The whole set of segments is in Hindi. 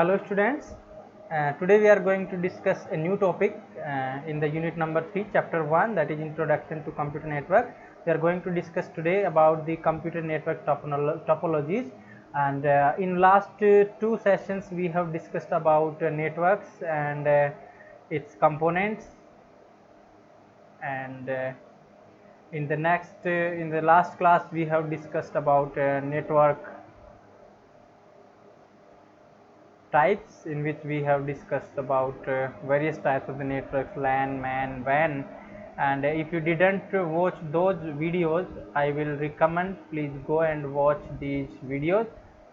Hello students, today we are going to discuss a new topic in the unit number 3 chapter 1, that is introduction to computer network. We are going to discuss today about the computer network topologies, and in last two sessions we have discussed about networks and its components, and in the last class we have discussed about network types, in which we have discussed about various types of the networks, LAN, MAN, WAN, and if you didn't watch those videos, I will recommend please go and watch these videos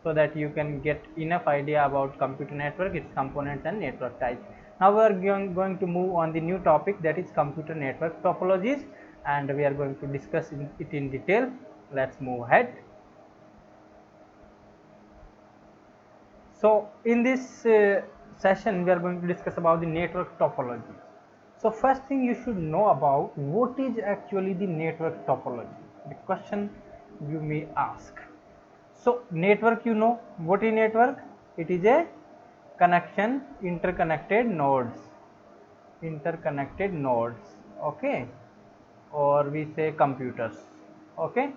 so that you can get enough idea about computer network, its components and network types. Now we are going to move on the new topic, that is computer network topologies, and we are going to discuss it in detail. Let's move ahead. So in this session we are going to discuss about the network topology. So first thing you should know about what is actually the network topology. The question you may ask. So network, you know what is network? It is a connection, interconnected nodes, okay, or we say computers, okay.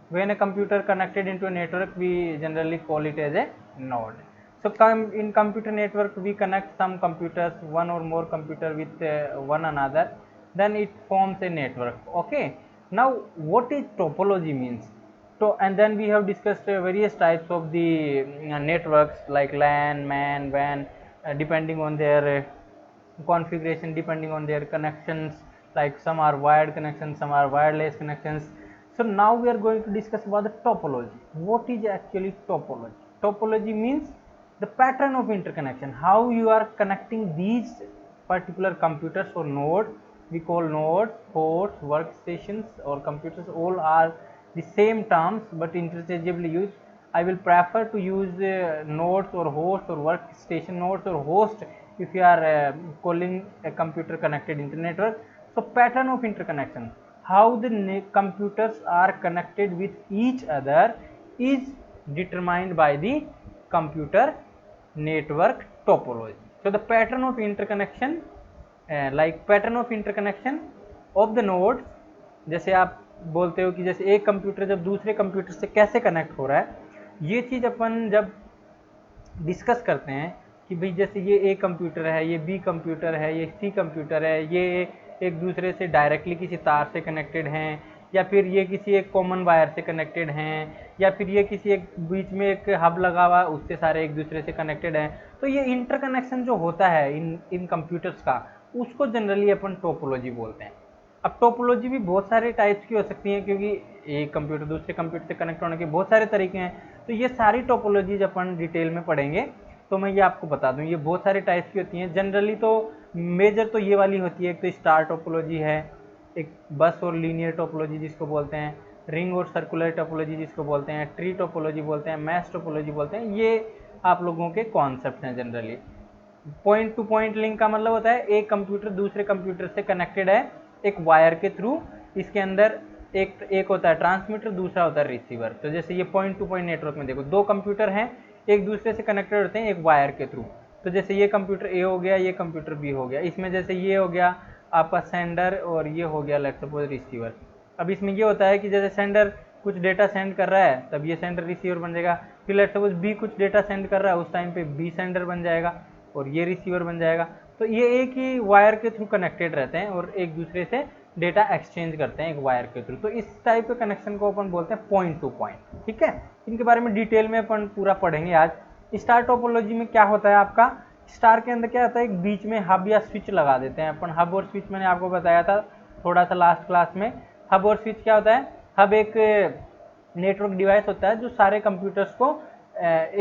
When a computer connected into a network, we generally call it as a node. So in computer network we connect some computers, one or more computer with one another, then it forms a network, okay. Now what is topology means? So, and then we have discussed various types of the networks like LAN, MAN, WAN, depending on their configuration, depending on their connections, like some are wired connections, some are wireless connections. So now we are going to discuss about the topology. What is actually topology? Topology means the pattern of interconnection, how you are connecting these particular computers or nodes. We call nodes, ports, workstations or computers, all are the same terms but interchangeably used. I will prefer to use nodes or host or workstation nodes or host if you are calling a computer connected into network. So pattern of interconnection, how the computers are connected with each other, is determined by the computer network topology. So the pattern of interconnection, like pattern of interconnection of the nodes, जैसे आप बोलते हो कि जैसे एक कंप्यूटर जब दूसरे कंप्यूटर से कैसे कनेक्ट हो रहा है, ये चीज़ अपन जब डिस्कस करते हैं कि भाई जैसे ये ए कंप्यूटर है, ये बी कंप्यूटर है, ये सी कंप्यूटर है, ये एक दूसरे से डायरेक्टली किसी तार से कनेक्टेड हैं, या फिर ये किसी एक कॉमन वायर से कनेक्टेड हैं, या फिर ये किसी एक बीच में एक हब लगा हुआ उससे सारे एक दूसरे से कनेक्टेड हैं. तो ये इंटरकनेक्शन जो होता है इन कंप्यूटर्स का, उसको जनरली अपन टोपोलॉजी बोलते हैं. अब टोपोलॉजी भी बहुत सारे टाइप्स की हो सकती हैं, क्योंकि एक कंप्यूटर दूसरे कंप्यूटर से कनेक्ट होने के बहुत सारे तरीके हैं. तो ये सारी टोपोलॉजीज अपन डिटेल में पढ़ेंगे, तो मैं ये आपको बता दूं ये बहुत सारे टाइप्स की होती हैं. जनरली तो मेजर तो ये वाली होती है, एक तो स्टार टोपोलॉजी है, एक बस और लीनियर टोपोलॉजी जिसको बोलते हैं, रिंग और सर्कुलर टोपोलॉजी जिसको बोलते हैं, ट्री टोपोलॉजी बोलते हैं, मैश टोपोलॉजी बोलते हैं. ये आप लोगों के कॉन्सेप्ट हैं. Generally point two point link का मतलब होता है एक कंप्यूटर दूसरे कंप्यूटर से कनेक्टेड है एक वायर के थ्रू. इसके अंदर एक होता है ट्रांसमीटर, दूसरा होता है रिसीवर. तो जैसे ये पॉइंट टू पॉइंट नेटवर्क में देखो, दो कंप्यूटर हैं, एक दूसरे से कनेक्टेड होते हैं एक वायर के थ्रू. तो जैसे ये कंप्यूटर ए हो गया, ये कंप्यूटर बी हो गया. इसमें जैसे ये हो गया आपका सेंडर और ये हो गया लेट्स सपोज रिसीवर. अब इसमें ये होता है कि जैसे सेंडर कुछ डेटा सेंड कर रहा है तब ये सेंडर रिसीवर बन जाएगा. फिर लेट्स सपोज बी कुछ डेटा सेंड कर रहा है, उस टाइम पे बी सेंडर बन जाएगा और ये रिसीवर बन जाएगा. तो ये एक ही वायर के थ्रू कनेक्टेड रहते हैं और एक दूसरे से डेटा एक्सचेंज करते हैं एक वायर के थ्रू. तो इस टाइप के कनेक्शन को अपन बोलते हैं पॉइंट टू पॉइंट. ठीक है, इनके बारे में डिटेल में अपन पूरा पढ़ेंगे आज. स्टार टोपोलॉजी में क्या होता है आपका, स्टार के अंदर क्या होता है, एक बीच में हब या स्विच लगा देते हैं अपन. हब और स्विच मैंने आपको बताया था थोड़ा सा लास्ट क्लास में. हब और स्विच क्या होता है, हब एक नेटवर्क डिवाइस होता है जो सारे कंप्यूटर्स को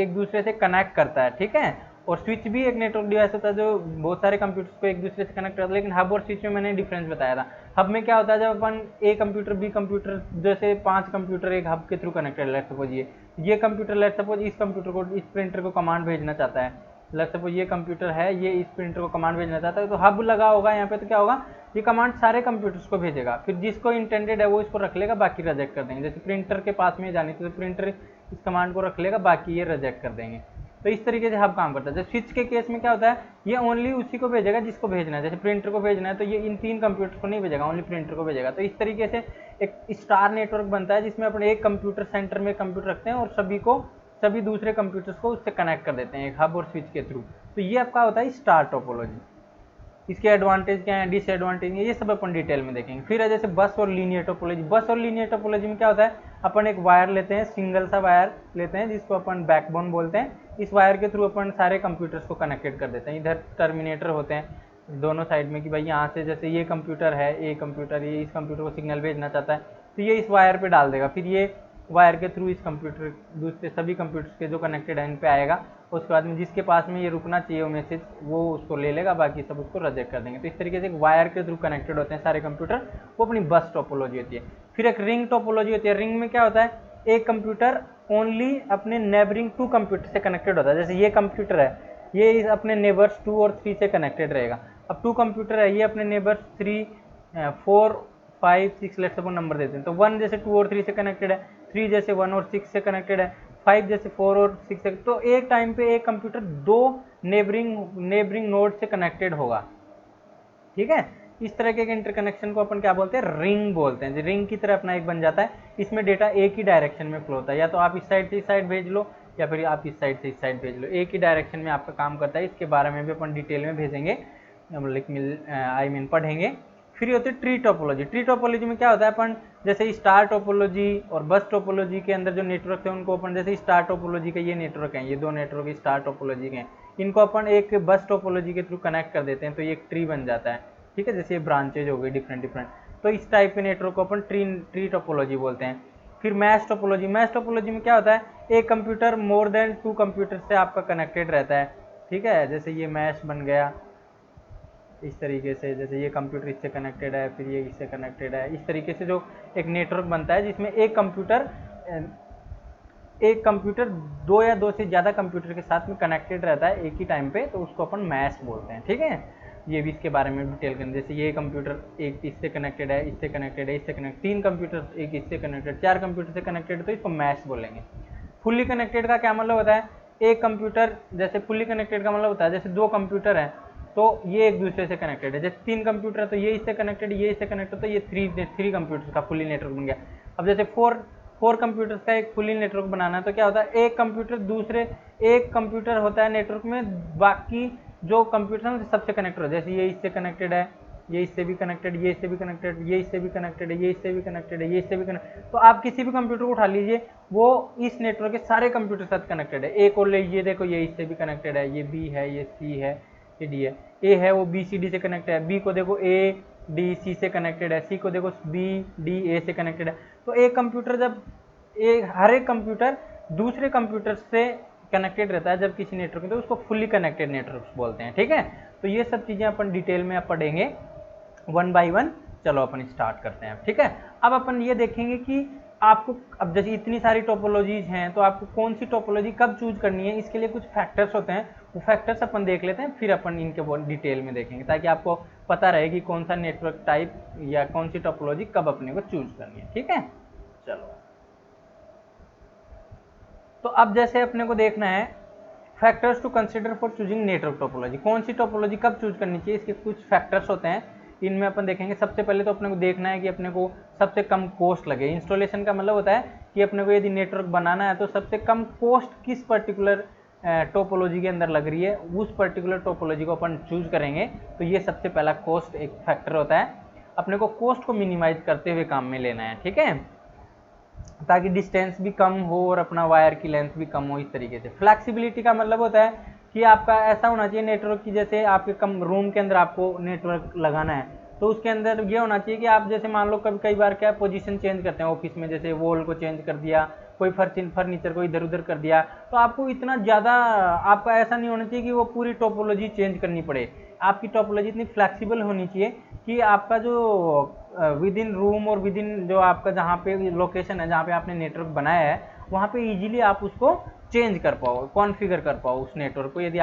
एक दूसरे से कनेक्ट करता है. ठीक है, और स्विच भी एक नेटवर्क डिवाइस होता है जो बहुत सारे कंप्यूटर्स को एक दूसरे से कनेक्ट करता है. लेकिन हब और स्विच में मैंने डिफरेंस बताया था. हब में क्या होता है, जब अपन ए कंप्यूटर बी कंप्यूटर जैसे 5 कंप्यूटर एक हब के थ्रू कनेक्टेड, लेट्स सपोज ये कंप्यूटर लेट्स सपोज इस कंप्यूटर को इस प्रिंटर को कमांड भेजना चाहता है. लेट्स सपोज ये कंप्यूटर है, ये इस प्रिंटर को कमांड भेजना चाहता है, तो हब लगा होगा यहाँ पे. तो क्या होगा, ये कमांड सारे कंप्यूटर्स को भेजेगा. फिर जिसको इंटेंडेड है वो इसको रख लेगा, बाकी रिजेक्ट कर देंगे. जैसे प्रिंटर के पास में जानी तो प्रिंटर इस कमांड को रख लेगा, बाकी ये रिजेक्ट कर देंगे. तो इस तरीके से हब काम करता है। जैसे स्विच के केस में क्या होता है, ये ओनली उसी को भेजेगा जिसको भेजना है, जैसे प्रिंटर को भेजना है तो ये इन 3 कंप्यूटर को नहीं भेजेगा, ओनली प्रिंटर को भेजेगा। तो इस तरीके से एक स्टार नेटवर्क बनता है जिसमें अपन एक कंप्यूटर सेंटर में कंप्यूटर रखते हैं और सभी दूसरे कंप्यूटर्स को उससे कनेक्ट कर देते हैं एक हब और स्विच के थ्रू। तो ये आपका होता है स्टार टोपोलॉजी। इसके एडवांटेज क्या है, डिसएडवांटेज है, ये सब अपन डिटेल में देखेंगे। फिर है जैसे बस और लीनियर टोपोलॉजी। बस और लीनियर टोपोलॉजी में क्या होता है, अपन एक वायर लेते हैं, सिंगल सा वायर लेते हैं जिसको अपन बैकबोन बोलते हैं। इस वायर के थ्रू अपन सारे कंप्यूटर्स को कनेक्टेड कर देते हैं। इधर टर्मिनेटर होते हैं दोनों साइड में कि भाई यहाँ से जैसे ये कंप्यूटर है, ये कंप्यूटर ये इस कंप्यूटर को सिग्नल भेजना चाहता है तो ये इस वायर पे डाल देगा, फिर ये वायर के थ्रू इस कंप्यूटर दूसरे सभी कंप्यूटर्स के जो कनेक्टेड है इन पे आएगा। उसके बाद में जिसके पास में ये रुकना चाहिए वो मैसेज वो उसको ले लेगा, बाकी सब उसको रिजेक्ट कर देंगे। तो इस तरीके से एक वायर के थ्रू कनेक्टेड होते हैं सारे कंप्यूटर, वो अपनी बस टोपोलॉजी होती है। फिर एक रिंग टोपोलॉजी होती है। रिंग में क्या होता है, एक कंप्यूटर ओनली अपने नेबरिंग 2 कंप्यूटर से कनेक्टेड होता है। जैसे ये कंप्यूटर है, ये अपने नेबर्स 2 और 3 से कनेक्टेड रहेगा। अब 2 कंप्यूटर है, ये अपने नेबर्स 3 4 5 6 लेट्स सपोज नंबर देते हैं, तो 1 जैसे 2 और 3 से कनेक्टेड है, 3 जैसे 1 और 6 से कनेक्टेड है, 5 जैसे 4 और 6 से। तो एक टाइम पे एक कंप्यूटर 2 नेबरिंग नोड से कनेक्टेड होगा, ठीक है। इस तरह के इंटरकनेक्शन को अपन क्या बोलते हैं, रिंग बोलते हैं। रिंग की तरह अपना एक बन जाता है। इसमें डेटा एक ही डायरेक्शन में फ्लो होता है, या तो आप इस साइड से इस साइड भेज लो या फिर आप इस साइड से इस साइड भेज लो, एक ही डायरेक्शन में आपका काम करता है। इसके बारे में भी अपन डिटेल में भेजेंगे, पढ़ेंगे। फिर ये होती है ट्री टोपोलॉजी। ट्री टोपोलॉजी में क्या होता है, अपन जैसे स्टार टोपोलॉजी और बस टोपोलॉजी के अंदर जो नेटवर्क है उनको अपन जैसे स्टार टोपोलॉजी का ये नेटवर्क है, ये 2 नेटवर्क स्टार टोपोलॉजी के हैं, इनको अपन एक बस टोपोलॉजी के थ्रू कनेक्ट कर देते हैं तो ये एक ट्री बन जाता है, ठीक है। जैसे ब्रांचेज हो गई डिफरेंट, तो इस टाइप के नेटवर्क को अपन ट्री टोपोलॉजी बोलते हैं। फिर मैश टोपोलॉजी। मैश टोपोलॉजी में क्या होता है, एक कंप्यूटर मोर देन 2 कंप्यूटर से आपका कनेक्टेड रहता है, ठीक है। जैसे ये मैश बन गया इस तरीके से, जैसे ये कंप्यूटर इससे कनेक्टेड है, फिर ये इससे कनेक्टेड है, इस तरीके से जो एक नेटवर्क बनता है जिसमें एक कंप्यूटर 2 या 2 से ज़्यादा कंप्यूटर के साथ में कनेक्टेड रहता है एक ही टाइम पे, तो उसको अपन मैश बोलते हैं, ठीक है। ये भी इसके बारे में डिटेल करें। जैसे ये कंप्यूटर एक इससे कनेक्टेड है, इससे कनेक्टेड है, इससे कनेक्ट 3 कंप्यूटर एक इससे कनेक्टेड, 4 कंप्यूटर से कनेक्टेड है, तो इसको मैश बोलेंगे। फुल्ली कनेक्टेड का क्या मतलब होता है, एक कंप्यूटर जैसे फुल्ली कनेक्टेड का मतलब होता है जैसे 2 कंप्यूटर हैं तो ये एक दूसरे से कनेक्टेड है। जैसे 3 कंप्यूटर है तो ये इससे कनेक्टेड, ये इससे कनेक्टेड, तो ये 3 कंप्यूटर्स का फुल्ली नेटवर्क बन गया। अब जैसे 4 कंप्यूटर्स का एक फुल्ली नेटवर्क बनाना है तो क्या होता है, एक कंप्यूटर होता है नेटवर्क में, बाकी जो कंप्यूटर है सबसे कनेक्टेड हो। जैसे ये इससे कनेक्टेड है, ये इससे भी कनेक्टेड, ये इससे भी कनेक्टेड, ये इससे भी कनेक्टेड है, ये इससे भी कनेक्टेड है, ये इससे भी कनेक्टेड। तो आप किसी भी कंप्यूटर को उठा लीजिए, वो इस नेटवर्क के सारे कंप्यूटर के साथ कनेक्टेड है। एक और लीजिए, देखो ये इससे भी कनेक्टेड है, ये बी है, ये सी है, ये डी है, ए है वो बी सी डी से कनेक्टेड है, बी को देखो ए डी सी से कनेक्टेड है, सी को देखो बी डी ए से कनेक्टेड है। तो एक कंप्यूटर जब हर एक कंप्यूटर दूसरे कंप्यूटर से कनेक्टेड रहता है जब किसी नेटवर्क में, तो उसको फुल्ली कनेक्टेड नेटवर्क बोलते हैं, ठीक है। तो ये सब चीज़ें अपन डिटेल में पढ़ेंगे 1 by 1। चलो अपन स्टार्ट करते हैं, ठीक है। अब अपन ये देखेंगे कि आपको, अब जैसे इतनी सारी टोपोलॉजीज हैं तो आपको कौन सी टोपोलॉजी कब चूज करनी है, इसके लिए कुछ फैक्टर्स होते हैं, वो फैक्टर्स अपन देख लेते हैं, फिर अपन इनके डिटेल में देखेंगे ताकि आपको पता रहे कि कौन सा नेटवर्क टाइप या कौन सी टोपोलॉजी कब अपने को चूज करनी है, ठीक है। चलो, तो अब जैसे अपने को देखना है factors to consider for choosing network topology, कौन सी टोपोलॉजी कब चूज करनी चाहिए, इसके कुछ फैक्टर्स होते हैं, इनमें अपन देखेंगे। सबसे पहले तो अपने को देखना है कि अपने को सबसे कम कॉस्ट लगे। इंस्टॉलेशन का मतलब होता है कि अपने को यदि नेटवर्क बनाना है तो सबसे कम कॉस्ट किस पर्टिकुलर टोपोलॉजी के अंदर लग रही है, उस पर्टिकुलर टोपोलॉजी को अपन चूज करेंगे। तो ये सबसे पहला कॉस्ट एक फैक्टर होता है, अपने को कॉस्ट को मिनिमाइज करते हुए काम में लेना है, ठीक है, ताकि डिस्टेंस भी कम हो और अपना वायर की लेंथ भी कम हो। इस तरीके से फ्लैक्सिबिलिटी का मतलब होता है कि आपका ऐसा होना चाहिए नेटवर्क की, जैसे आपके कम रूम के अंदर आपको नेटवर्क लगाना है तो उसके अंदर ये होना चाहिए कि आप जैसे मान लो कई बार क्या पोजीशन चेंज करते हैं ऑफिस में, जैसे वॉल को चेंज कर दिया, कोई फर्नीचर को इधर उधर कर दिया, तो आपको इतना ज़्यादा आपका ऐसा नहीं होना चाहिए कि वो पूरी टोपोलॉजी चेंज करनी पड़े। आपकी टोपोलॉजी इतनी फ्लैक्सीबल होनी चाहिए कि आपका जो विद इन रूम और विद इन जो आपका जहाँ पे लोकेशन है जहाँ पे आपने नेटवर्क बनाया है वहाँ पे इजीली आप उसको चेंज कर पाओ, कॉन्फ़िगर कर पाओ उस नेटवर्क को, यदि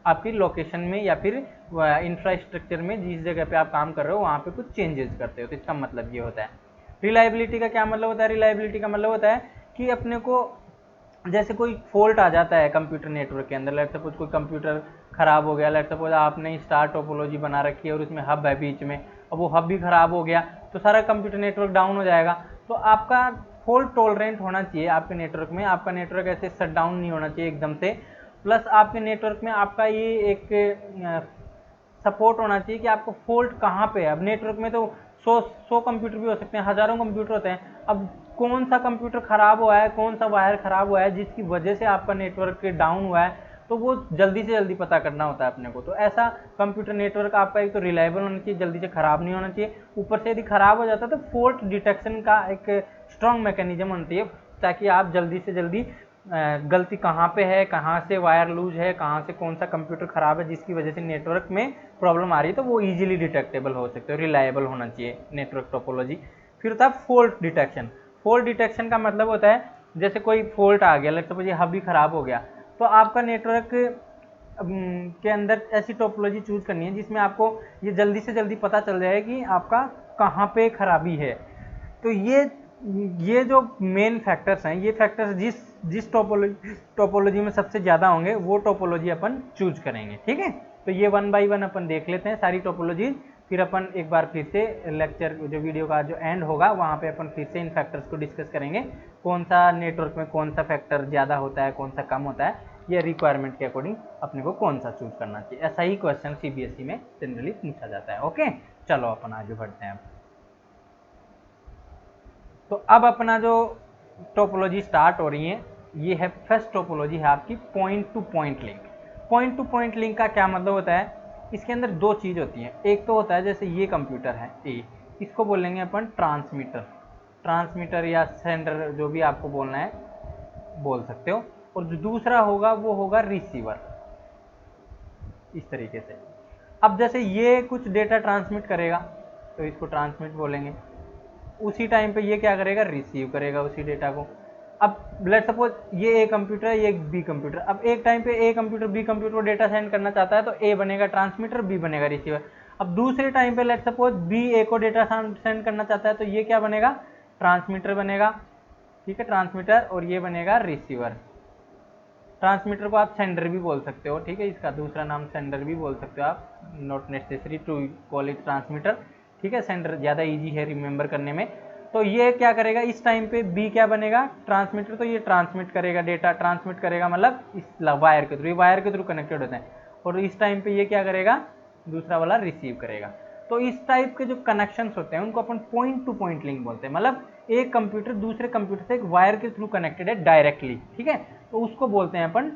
आपकी लोकेशन में या फिर इंफ्रास्ट्रक्चर में जिस जगह पे आप काम कर रहे हो वहाँ पे कुछ चेंजेस करते हो। तो इसका मतलब ये होता है। रिलायबिलिटी का क्या मतलब होता है, रिलायबिलिटी का मतलब होता है कि अपने को जैसे कोई फॉल्ट आ जाता है कंप्यूटर नेटवर्क के अंदर, लेट सपोज कोई कंप्यूटर खराब हो गया, लेट सपोज आपने स्टार टोपोलॉजी बना रखी है और उसमें हब है बीच में, अब वो हब भी खराब हो गया तो सारा कंप्यूटर नेटवर्क डाउन हो जाएगा। तो आपका फॉल्ट टॉलरेंट होना चाहिए आपके नेटवर्क में, आपका नेटवर्क ऐसे शट डाउन नहीं होना चाहिए एकदम से। प्लस आपके नेटवर्क में आपका ये एक सपोर्ट होना चाहिए कि आपको फॉल्ट कहाँ पे है। अब नेटवर्क में तो 100 कंप्यूटर भी हो सकते हैं, हज़ारों कंप्यूटर होते हैं, अब कौन सा कंप्यूटर खराब हुआ है, कौन सा वायर खराब हुआ है जिसकी वजह से आपका नेटवर्क डाउन हुआ है, तो वो जल्दी से जल्दी पता करना होता है अपने को। तो ऐसा कंप्यूटर नेटवर्क आपका एक तो रिलायबल होना चाहिए, जल्दी से ख़राब नहीं होना चाहिए, ऊपर से यदि ख़राब हो जाता है तो फॉल्ट डिटेक्शन का एक स्ट्रॉन्ग मैकेनिज्म होना चाहिए ताकि आप जल्दी से जल्दी गलती कहाँ पे है, कहाँ से वायर लूज है, कहाँ से कौन सा कंप्यूटर ख़राब है जिसकी वजह से नेटवर्क में प्रॉब्लम आ रही है, तो वो इजीली डिटेक्टेबल हो सकते हो, रिलायबल होना चाहिए नेटवर्क टोपोलॉजी। फिर होता है फॉल्ट डिटेक्शन। फॉल्ट डिटेक्शन का मतलब होता है जैसे कोई फॉल्ट आ गया, लेट्स सपोज ये हब भी ख़राब हो गया, तो आपका नेटवर्क के अंदर ऐसी टोपोलॉजी चूज करनी है जिसमें आपको ये जल्दी से जल्दी पता चल जाए कि आपका कहाँ पे खराबी है। तो ये जो मेन फैक्टर्स हैं, ये फैक्टर्स जिस टोपोलॉजी में सबसे ज़्यादा होंगे वो टोपोलॉजी अपन चूज करेंगे। ठीक है, तो ये 1 बाय 1 अपन देख लेते हैं सारी टोपोलॉजी, फिर अपन एक बार फिर से लेक्चर जो वीडियो का जो एंड होगा वहाँ पे अपन फिर से इन फैक्टर्स को डिस्कस करेंगे, कौन सा नेटवर्क में कौन सा फैक्टर ज़्यादा होता है, कौन सा कम होता है, ये रिक्वायरमेंट के अकॉर्डिंग अपने को कौन सा चूज करना चाहिए। ऐसा ही क्वेश्चन CBSE में जनरली पूछा जाता है। ओके, चलो अपन आगे बढ़ते हैं। तो अब अपना जो टोपोलॉजी स्टार्ट हो रही है, ये है फर्स्ट टोपोलॉजी है आपकी point two point link. Point two point link का क्या मतलब होता है, इसके अंदर दो चीज़ होती हैं। एक तो होता है जैसे ये कंप्यूटर है ए, इसको बोलेंगे अपन ट्रांसमीटर, ट्रांसमीटर या सेंडर जो भी आपको बोलना है बोल सकते हो, और जो दूसरा होगा वो होगा रिसीवर, इस तरीके से। अब जैसे ये कुछ डेटा ट्रांसमिट करेगा तो इसको ट्रांसमिट बोलेंगे, उसी टाइम पे ये क्या करेगा, रिसीव करेगा उसी डेटा को। अब लेट सपोज ये ए कंप्यूटर है, ये बी कंप्यूटर, अब एक टाइम पे ए कंप्यूटर बी कंप्यूटर को डेटा सेंड करना चाहता है तो ए बनेगा ट्रांसमीटर, बी बनेगा रिसीवर। अब दूसरे टाइम पे लेट सपोज बी ए को डेटा सेंड करना चाहता है तो ये क्या बनेगा, ट्रांसमीटर बनेगा। ठीक है, ट्रांसमीटर, और ये बनेगा रिसीवर। ट्रांसमीटर को आप सेंडर भी बोल सकते हो, ठीक है, इसका दूसरा नाम सेंडर भी बोल सकते हो आप, not necessary to call it transmitter. ठीक है, सेंडर ज़्यादा इजी है रिमेंबर करने में। तो ये क्या करेगा, इस टाइम पे बी क्या बनेगा, ट्रांसमीटर, तो ये ट्रांसमिट करेगा डेटा, ट्रांसमिट करेगा मतलब इस वायर के थ्रू, ये वायर के थ्रू कनेक्टेड होते हैं, और इस टाइम पे ये क्या करेगा, दूसरा वाला रिसीव करेगा। तो इस टाइप के जो कनेक्शंस होते हैं उनको अपन पॉइंट टू पॉइंट लिंक बोलते हैं, मतलब एक कंप्यूटर दूसरे कंप्यूटर से एक वायर के थ्रू कनेक्टेड है डायरेक्टली। ठीक है, तो उसको बोलते हैं अपन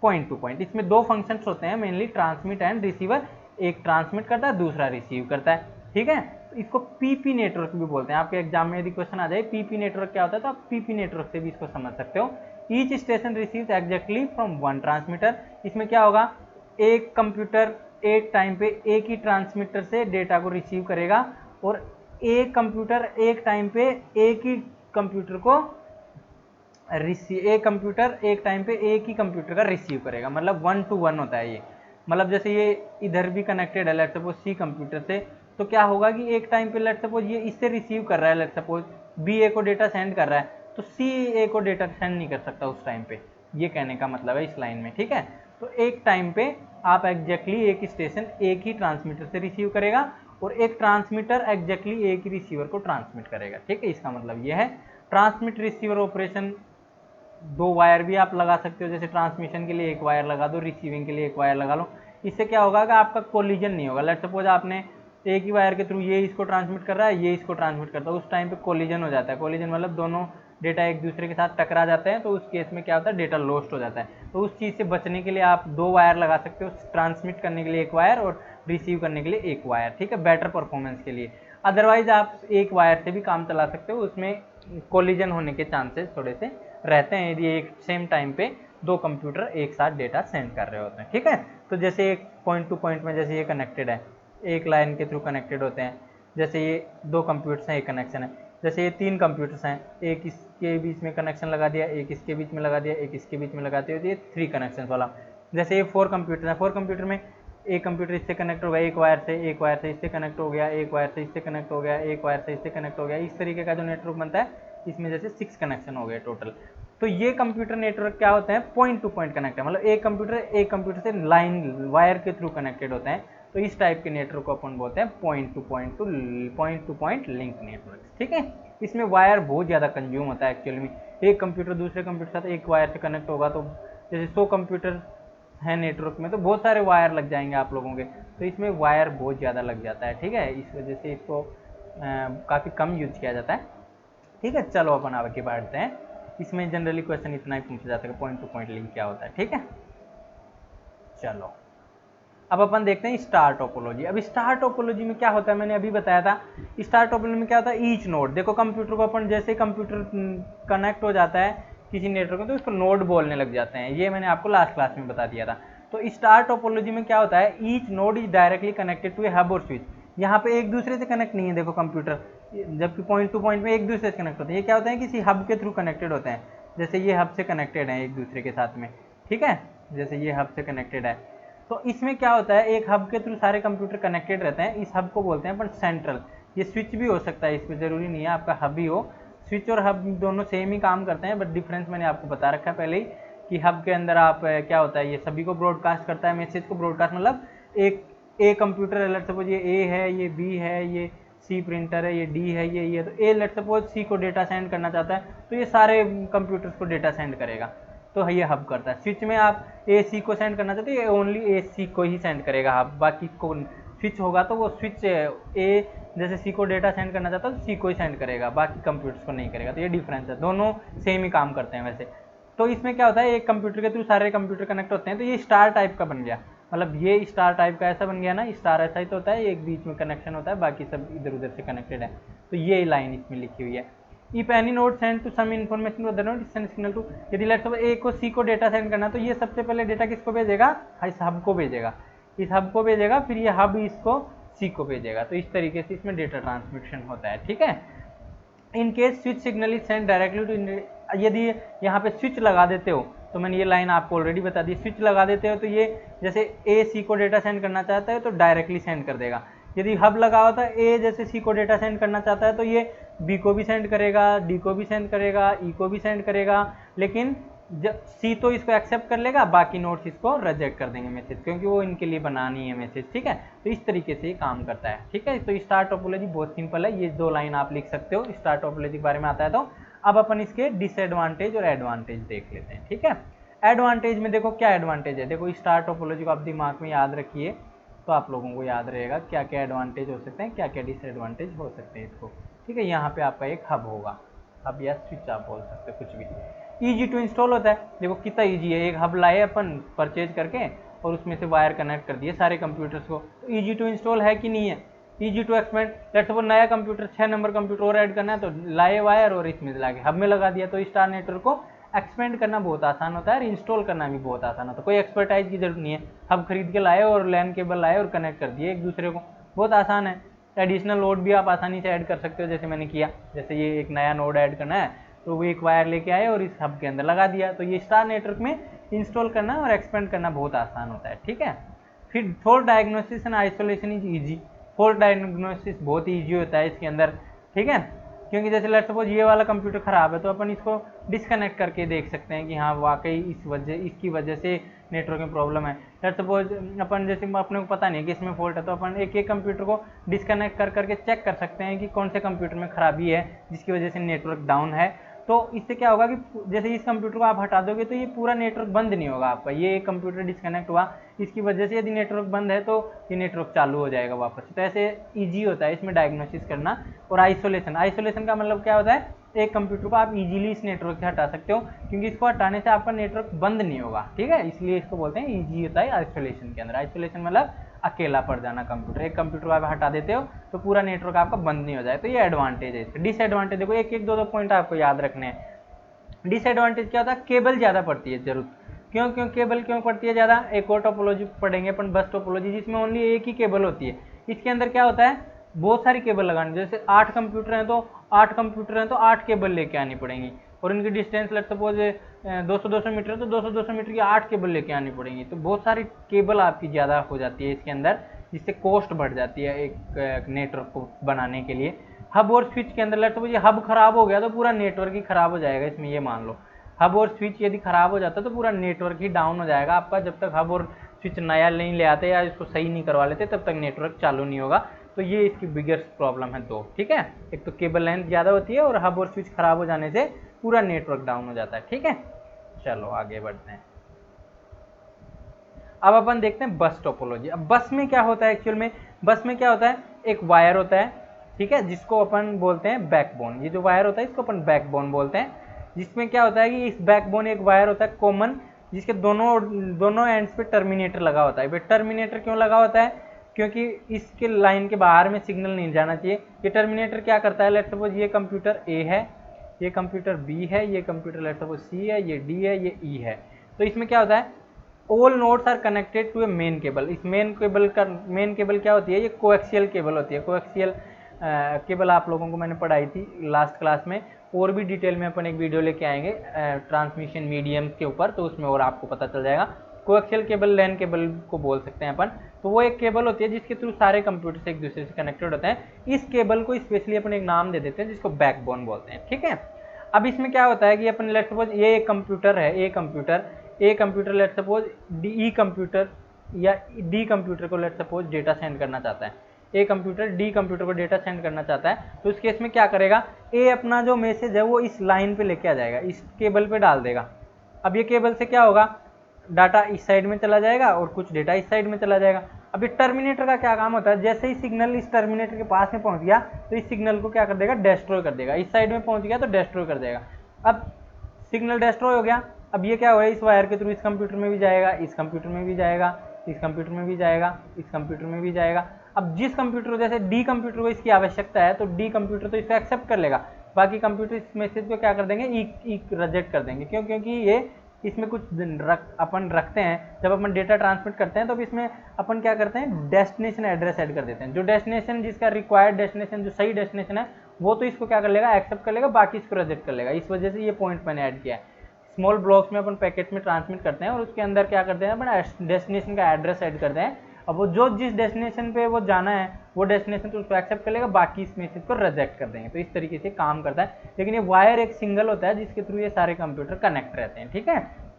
पॉइंट टू पॉइंट। इसमें दो फंक्शंस होते हैं मेनली, ट्रांसमिट एंड रिसीवर, एक ट्रांसमिट करता है दूसरा रिसीव करता है। ठीक है, तो इसको पीपी नेटवर्क भी बोलते हैं। आपके एग्जाम में यदि क्वेश्चन आ जाए पीपी नेटवर्क क्या होता है तो आप पीपी नेटवर्क से भी इसको समझ सकते हो। Each station receives exactly from one transmitter. इसमें क्या होगा, एक कंप्यूटर एक टाइम पे एक ही ट्रांसमीटर से डेटा को रिसीव करेगा, और एक कंप्यूटर एक टाइम पे एक ही कंप्यूटर को एक कंप्यूटर एक टाइम पे एक ही कंप्यूटर का रिसीव करेगा, मतलब 1 to 1 होता है ये। मतलब जैसे ये इधर भी कनेक्टेड है लेट सपोज सी कंप्यूटर से, तो क्या होगा कि एक टाइम पे लेट सपोज ये इससे रिसीव कर रहा है, लेट सपोज बी ए को डेटा सेंड कर रहा है, तो सी ए को डेटा सेंड नहीं कर सकता उस टाइम पे, ये कहने का मतलब है इस लाइन में। ठीक है, तो एक टाइम पे आप एग्जैक्टली एक स्टेशन एक ही ट्रांसमीटर से रिसीव करेगा, और एक ट्रांसमीटर एग्जैक्टली एक ही रिसीवर को ट्रांसमिट करेगा। ठीक है, इसका मतलब ये है ट्रांसमिट रिसीवर ऑपरेशन। दो वायर भी आप लगा सकते हो, जैसे ट्रांसमिशन के लिए एक वायर लगा दो, रिसीविंग के लिए एक वायर लगा लो। इससे क्या होगा कि आपका कोलिजन नहीं होगा। लेट सपोज आपने एक ही वायर के थ्रू ये इसको ट्रांसमिट कर रहा है, ये इसको ट्रांसमिट करता है, उस टाइम पे कोलिजन हो जाता है। कोलिजन मतलब दोनों डेटा एक दूसरे के साथ टकरा जाते हैं, तो उस केस में क्या होता है, डेटा लॉस्ट हो जाता है। तो उस चीज़ से बचने के लिए आप दो वायर लगा सकते हो, ट्रांसमिट करने के लिए एक वायर और रिसीव करने के लिए एक वायर। ठीक है, बेटर परफॉर्मेंस के लिए। अदरवाइज आप एक वायर से भी काम चला सकते हो, उसमें कोलिजन होने के चांसेस थोड़े से रहते हैं यदि एक सेम टाइम पे दो कंप्यूटर एक साथ डेटा सेंड कर रहे होते हैं। ठीक है, तो जैसे एक पॉइंट टू पॉइंट में जैसे ये कनेक्टेड है, एक लाइन के थ्रू कनेक्टेड होते हैं, जैसे ये दो कंप्यूटर्स हैं एक कनेक्शन है, जैसे ये तीन कंप्यूटर्स हैं, एक इसके बीच में कनेक्शन लगा दिया, एक इसके बीच में लगा दिया, एक इसके बीच में लगा दिया, तो ये 3 कनेक्शन वाला। जैसे ये 4 कंप्यूटर है, 4 कंप्यूटर में एक कंप्यूटर इससे कनेक्ट हो गया एक वायर से इससे कनेक्ट हो गया, एक वायर से इससे कनेक्ट हो गया, एक वायर से इससे कनेक्ट हो गया, इस तरीके का जो नेटवर्क बनता है इसमें जैसे 6 कनेक्शन हो गए टोटल। तो ये कंप्यूटर नेटवर्क क्या होते हैं, पॉइंट टू पॉइंट कनेक्ट है, मतलब एक कंप्यूटर से लाइन वायर के थ्रू कनेक्टेड होते हैं। तो इस टाइप के नेटवर्क को अपन बोलते हैं point two point link network, ठीक है। इसमें वायर बहुत ज़्यादा कंज्यूम होता है एक्चुअली में। एक कंप्यूटर दूसरे कंप्यूटर के साथ एक वायर से कनेक्ट होगा तो जैसे 100 कंप्यूटर है नेटवर्क में तो बहुत सारे वायर लग जाएंगे आप लोगों के, तो इसमें वायर बहुत ज़्यादा लग जाता है, ठीक है। इस वजह से इसको काफ़ी कम यूज किया जाता है, ठीक है। चलो अपन आगे बढ़ते हैं। इसमें जनरली क्वेश्चन इतना ही पूछा जाता है कि पॉइंट टू पॉइंट लिंक क्या होता है, ठीक है। चलो अब अपन देखते हैं स्टार टोपोलॉजी। अब स्टार टोपोलॉजी में क्या होता है, मैंने अभी बताया था। स्टार टोपोलॉजी में क्या होता है, ईच नोड, देखो कंप्यूटर को अपन जैसे कंप्यूटर कनेक्ट हो जाता है किसी नेटवर्क में तो उसको नोड बोलने लग जाते हैं, ये मैंने आपको लास्ट क्लास में बता दिया था। तो स्टार टोपोलॉजी में क्या होता है, each node is directly connected to a hub और स्विच। यहाँ पे एक दूसरे से कनेक्ट नहीं है देखो कंप्यूटर, जबकि पॉइंट टू पॉइंट में एक दूसरे से कनेक्ट होते हैं। ये क्या होता है, किसी हब के थ्रू कनेक्टेड होते हैं, जैसे ये हब से कनेक्टेड है एक दूसरे के साथ में, ठीक है, जैसे ये हब से कनेक्टेड है। तो इसमें क्या होता है, एक हब के थ्रू सारे कंप्यूटर कनेक्टेड रहते हैं, इस हब को बोलते हैं अपन सेंट्रल। ये स्विच भी हो सकता है, इसमें ज़रूरी नहीं है आपका हब ही हो, स्विच और हब दोनों सेम ही काम करते हैं, बट डिफरेंस मैंने आपको बता रखा है पहले ही कि हब के अंदर आप क्या होता है, ये सभी को ब्रॉडकास्ट करता है, मैसेज को ब्रॉडकास्ट, मतलब एक ए कंप्यूटर लेट सपोज ये ए है, ये बी है, ये सी प्रिंटर है, ये डी है, ये तो ए लेट सपोज सी को डेटा सेंड करना चाहता है तो ये सारे कंप्यूटर्स को डेटा सेंड करेगा, तो ये हब करता है। स्विच में आप ए सी को सेंड करना चाहते हो, ये ओनली ए सी को ही सेंड करेगा हब, बाकी को स्विच होगा तो वो स्विच ए जैसे सी को डेटा सेंड करना चाहता है तो सी को ही सेंड करेगा, बाकी कंप्यूटर्स को नहीं करेगा। तो ये डिफरेंस है, दोनों सेम ही काम करते हैं वैसे। तो इसमें क्या होता है, एक कंप्यूटर के थ्रू सारे कंप्यूटर कनेक्ट होते हैं, तो ये स्टार टाइप का बन गया, मतलब ये स्टार टाइप का ऐसा बन गया ना, स्टार ऐसा ही तो होता है, एक बीच में कनेक्शन होता है, बाकी सब इधर उधर से कनेक्टेड है। तो ये लाइन इसमें लिखी हुई है, if any node send to some information to other node send signal to, यदि लेट्स सपोज ए को सी को डेटा सेंड करना तो ये सबसे पहले डेटा किसको भेजेगा, इस हब को भेजेगा, इस हब को भेजेगा, फिर ये हब इसको सी को भेजेगा। तो इस तरीके से इसमें डेटा ट्रांसमिशन होता है, ठीक है। In case switch signal is send directly to, यदि यहाँ पे स्विच लगा देते हो तो मैंने ये लाइन आपको ऑलरेडी बता दी, स्विच लगा देते हो तो ये जैसे ए सी को डेटा सेंड करना चाहता है तो डायरेक्टली सेंड कर देगा। यदि हब लगा होता है ए जैसे सी को डेटा सेंड करना चाहता है तो ये बी को भी सेंड करेगा, डी को भी सेंड करेगा, ई को भी सेंड करेगा, लेकिन जब सी तो इसको एक्सेप्ट कर लेगा, बाकी नोड्स इसको रिजेक्ट कर देंगे मैसेज, क्योंकि वो इनके लिए बनानी है मैसेज, ठीक है। तो इस तरीके से ये काम करता है, ठीक है। तो स्टार टोपोलॉजी बहुत सिंपल है, ये 2 लाइन आप लिख सकते हो, स्टार टोपोलॉजी के बारे में आता है। तो अब अपन इसके डिसएडवांटेज और एडवांटेज देख लेते हैं, ठीक है। एडवांटेज में देखो क्या एडवांटेज है, देखो स्टार टोपोलॉजी को आप दिमाग में याद रखिए तो आप लोगों को याद रहेगा क्या क्या एडवांटेज हो सकते हैं, क्या क्या डिसएडवांटेज हो सकते हैं इसको, ठीक है। यहाँ पे आपका एक हब होगा, हब या स्विच आप बोल सकते हो, कुछ भी। ईजी टू इंस्टॉल होता है, देखो कितना ईजी है, एक हब लाए अपन परचेज करके और उसमें से वायर कनेक्ट कर दिए सारे कंप्यूटर्स को, तो ईजी टू इंस्टॉल है कि नहीं है। Easy to expand, let's suppose नया कंप्यूटर 6 नंबर कंप्यूटर और ऐड करना है तो लाए वायर और इसमें लाके हब में लगा दिया, तो स्टार नेटवर्क को एक्सपेंड करना बहुत आसान होता है और इंस्टॉल करना भी बहुत आसान होता है, कोई एक्सपर्टाइज की जरूरत नहीं है। हब खरीद के लाए और लैन केबल लाए और कनेक्ट कर दिए एक दूसरे को, बहुत आसान है। एडिशनल नोड भी आप आसानी से ऐड कर सकते हो, जैसे मैंने किया, जैसे ये एक नया नोड ऐड करना है तो वो एक वायर लेके आए और इस हब के अंदर लगा दिया, तो ये स्टार नेटवर्क में इंस्टॉल करना और एक्सपेंड करना बहुत आसान होता है, ठीक है। फिर fault diagnosis and isolation is easy, fault diagnosis बहुत ईजी होता है इसके अंदर, ठीक है, क्योंकि जैसे लेट्स सपोज ये वाला कंप्यूटर ख़राब है तो अपन इसको डिस्कनेक्ट करके देख सकते हैं कि हाँ वाकई इसकी वजह से नेटवर्क में प्रॉब्लम है। लेट्स सपोज अपन जैसे अपने को पता नहीं कि इसमें फॉल्ट है तो अपन एक एक कंप्यूटर को डिस्कनेक्ट करके चेक कर सकते हैं कि कौन से कंप्यूटर में खराबी है जिसकी वजह से नेटवर्क डाउन है। तो इससे क्या होगा कि जैसे इस कंप्यूटर को आप हटा दोगे तो ये पूरा नेटवर्क बंद नहीं होगा आपका, ये कंप्यूटर डिस्कनेक्ट हुआ इसकी वजह से यदि नेटवर्क बंद है तो ये नेटवर्क चालू हो जाएगा वापस। तो ऐसे ईजी होता है इसमें डायग्नोसिस करना। और आइसोलेशन का मतलब क्या होता है, एक कंप्यूटर को आप इजीली इस नेटवर्क से हटा सकते हो क्योंकि इसको हटाने से आपका नेटवर्क बंद नहीं होगा, ठीक है, इसलिए इसको बोलते हैं ईजी होता है आइसोलेशन के अंदर। आइसोलेशन मतलब अकेला पड़ जाना कंप्यूटर, एक कंप्यूटर को आप हटा देते हो तो पूरा नेटवर्क आपका बंद नहीं हो जाए, तो ये एडवांटेज है इसका। डिसएडवांटेज देखो एक एक दो पॉइंट आपको याद रखने हैं। डिसएडवांटेज क्या होता है, केबल ज़्यादा पड़ती है जरूरत, क्यों केबल क्यों पड़ती है ज़्यादा, एक और टोपोलॉजी पढ़ेंगे अपन बस टोपोलॉजी जिसमें ओनली एक ही केबल होती है। इसके अंदर क्या होता है, बहुत सारी केबल लगानी, जैसे 8 कंप्यूटर हैं तो 8 केबल लेके आनी पड़ेंगी और इनकी डिस्टेंस लेट सपोज 200 मीटर है तो 200 मीटर की 8 केबल लेके आनी पड़ेंगी, तो बहुत सारी केबल आपकी ज़्यादा हो जाती है इसके अंदर, जिससे कॉस्ट बढ़ जाती है एक नेटवर्क को बनाने के लिए। हब और स्विच के अंदर लेट सपोज ये हब खराब हो गया तो पूरा नेटवर्क ही खराब हो जाएगा इसमें, ये मान लो हब और स्विच यदि खराब हो जाता है तो पूरा नेटवर्क ही डाउन हो जाएगा आपका। जब तक हब और स्विच नया नहीं ले आते या इसको सही नहीं करवा लेते तब तक नेटवर्क चालू नहीं होगा। तो ये इसकी बिगेस्ट प्रॉब्लम है दो, ठीक है। एक तो केबल लेंथ ज़्यादा होती है और हब और स्विच खराब हो जाने से पूरा नेटवर्क डाउन हो जाता है, ठीक है। चलो आगे बढ़ते हैं। अब अपन देखते हैं बस टोपोलॉजी। अब बस में क्या होता है एक्चुअल में, बस में क्या होता है, एक वायर होता है, ठीक है, जिसको अपन बोलते हैं बैकबोन। ये जो वायर होता है इसको अपन बैकबोन बोलते हैं, जिसमें क्या होता है कि इस बैकबोन एक वायर होता है कॉमन, जिसके दोनों एंड्स पे टर्मिनेटर लगा होता है। टर्मिनेटर क्यों लगा होता है, क्योंकि इसके लाइन के बाहर में सिग्नल नहीं जाना चाहिए। ये टर्मिनेटर क्या करता है, लेट्स सपोज ये कंप्यूटर ए है, ये कंप्यूटर बी है, ये कंप्यूटर लेट्स सपोज सी है, ये डी है, ये ई है। तो इसमें क्या होता है, all nodes are connected to a main cable. इस मेन केबल क्या होती है, ये कोएक्सियल केबल होती है। कोएक्सियल केबल आप लोगों को मैंने पढ़ाई थी लास्ट क्लास में, और भी डिटेल में अपन एक वीडियो लेके आएंगे ट्रांसमिशन मीडियम के ऊपर, तो उसमें और आपको पता चल जाएगा। कोएक्सियल केबल लैन केबल को बोल सकते हैं अपन। तो वो एक केबल होती है जिसके थ्रू सारे कंप्यूटर्स एक दूसरे से कनेक्टेड होते हैं। इस केबल को स्पेशली अपन एक नाम दे देते हैं जिसको बैकबोन बोलते हैं, ठीक है। अब इसमें क्या होता है कि अपन लेट्स सपोज ये एक कंप्यूटर है, a computer let's suppose E computer या डी कंप्यूटर को लेट्स सपोज डेटा सेंड करना चाहता है। ए कंप्यूटर डी कंप्यूटर को डेटा सेंड करना चाहता है, तो उस केस में क्या करेगा, ए अपना जो मैसेज है वो इस लाइन पे लेके आ जाएगा, इस केबल पे डाल देगा। अब ये केबल से क्या होगा, डाटा इस साइड में चला जाएगा और कुछ डेटा इस साइड में चला जाएगा। अब ये टर्मिनेटर का क्या काम होता है, जैसे ही सिग्नल इस टर्मिनेटर के पास में पहुंच गया तो इस सिग्नल को क्या कर देगा, डिस्ट्रॉय कर देगा। इस साइड में पहुंच गया तो डिस्ट्रॉय कर देगा। अब सिग्नल डिस्ट्रॉय हो गया, अब ये क्या होगा, इस वायर के थ्रू इस कंप्यूटर में भी जाएगा, इस कंप्यूटर में भी जाएगा, इस कंप्यूटर में भी जाएगा, इस कंप्यूटर में भी जाएगा। अब जिस कंप्यूटर को, जैसे डी कंप्यूटर को इसकी आवश्यकता है तो डी कंप्यूटर तो इसको एक्सेप्ट कर लेगा, बाकी कंप्यूटर इस मैसेज को क्या कर देंगे, रिजेक्ट कर देंगे। क्यों, क्योंकि ये इसमें कुछ अपन रखते हैं, जब अपन डेटा ट्रांसमिट करते हैं तो इसमें अपन क्या करते हैं, डेस्टिनेशन एड्रेस ऐड कर देते हैं। जो डेस्टिनेशन, जिसका रिक्वायर्ड डेस्टिनेशन, जो सही डेस्टिनेशन है वो तो इसको क्या कर लेगा, एक्सेप्ट कर लेगा, बाकी इसको रिजेक्ट कर लेगा। इस वजह से ये पॉइंट मैंने ऐड किया है। स्मॉल ब्लॉक्स में अपन पैकेट में ट्रांसमिट करते हैं और उसके अंदर क्या करते हैं, अपन डेस्टिनेशन का एड्रेस ऐड करते हैं। अब वो जो जिस डेस्टिनेशन पे वो जाना है वो डेस्टिनेशन तो उसको एक्सेप्ट कर लेगा, बाकी इस मैसेज को रिजेक्ट कर देंगे। तो इस तरीके से काम करता है। लेकिन ये वायर एक सिंगल होता है जिसके थ्रू ये सारे कंप्यूटर कनेक्ट रहते हैं, ठीक है।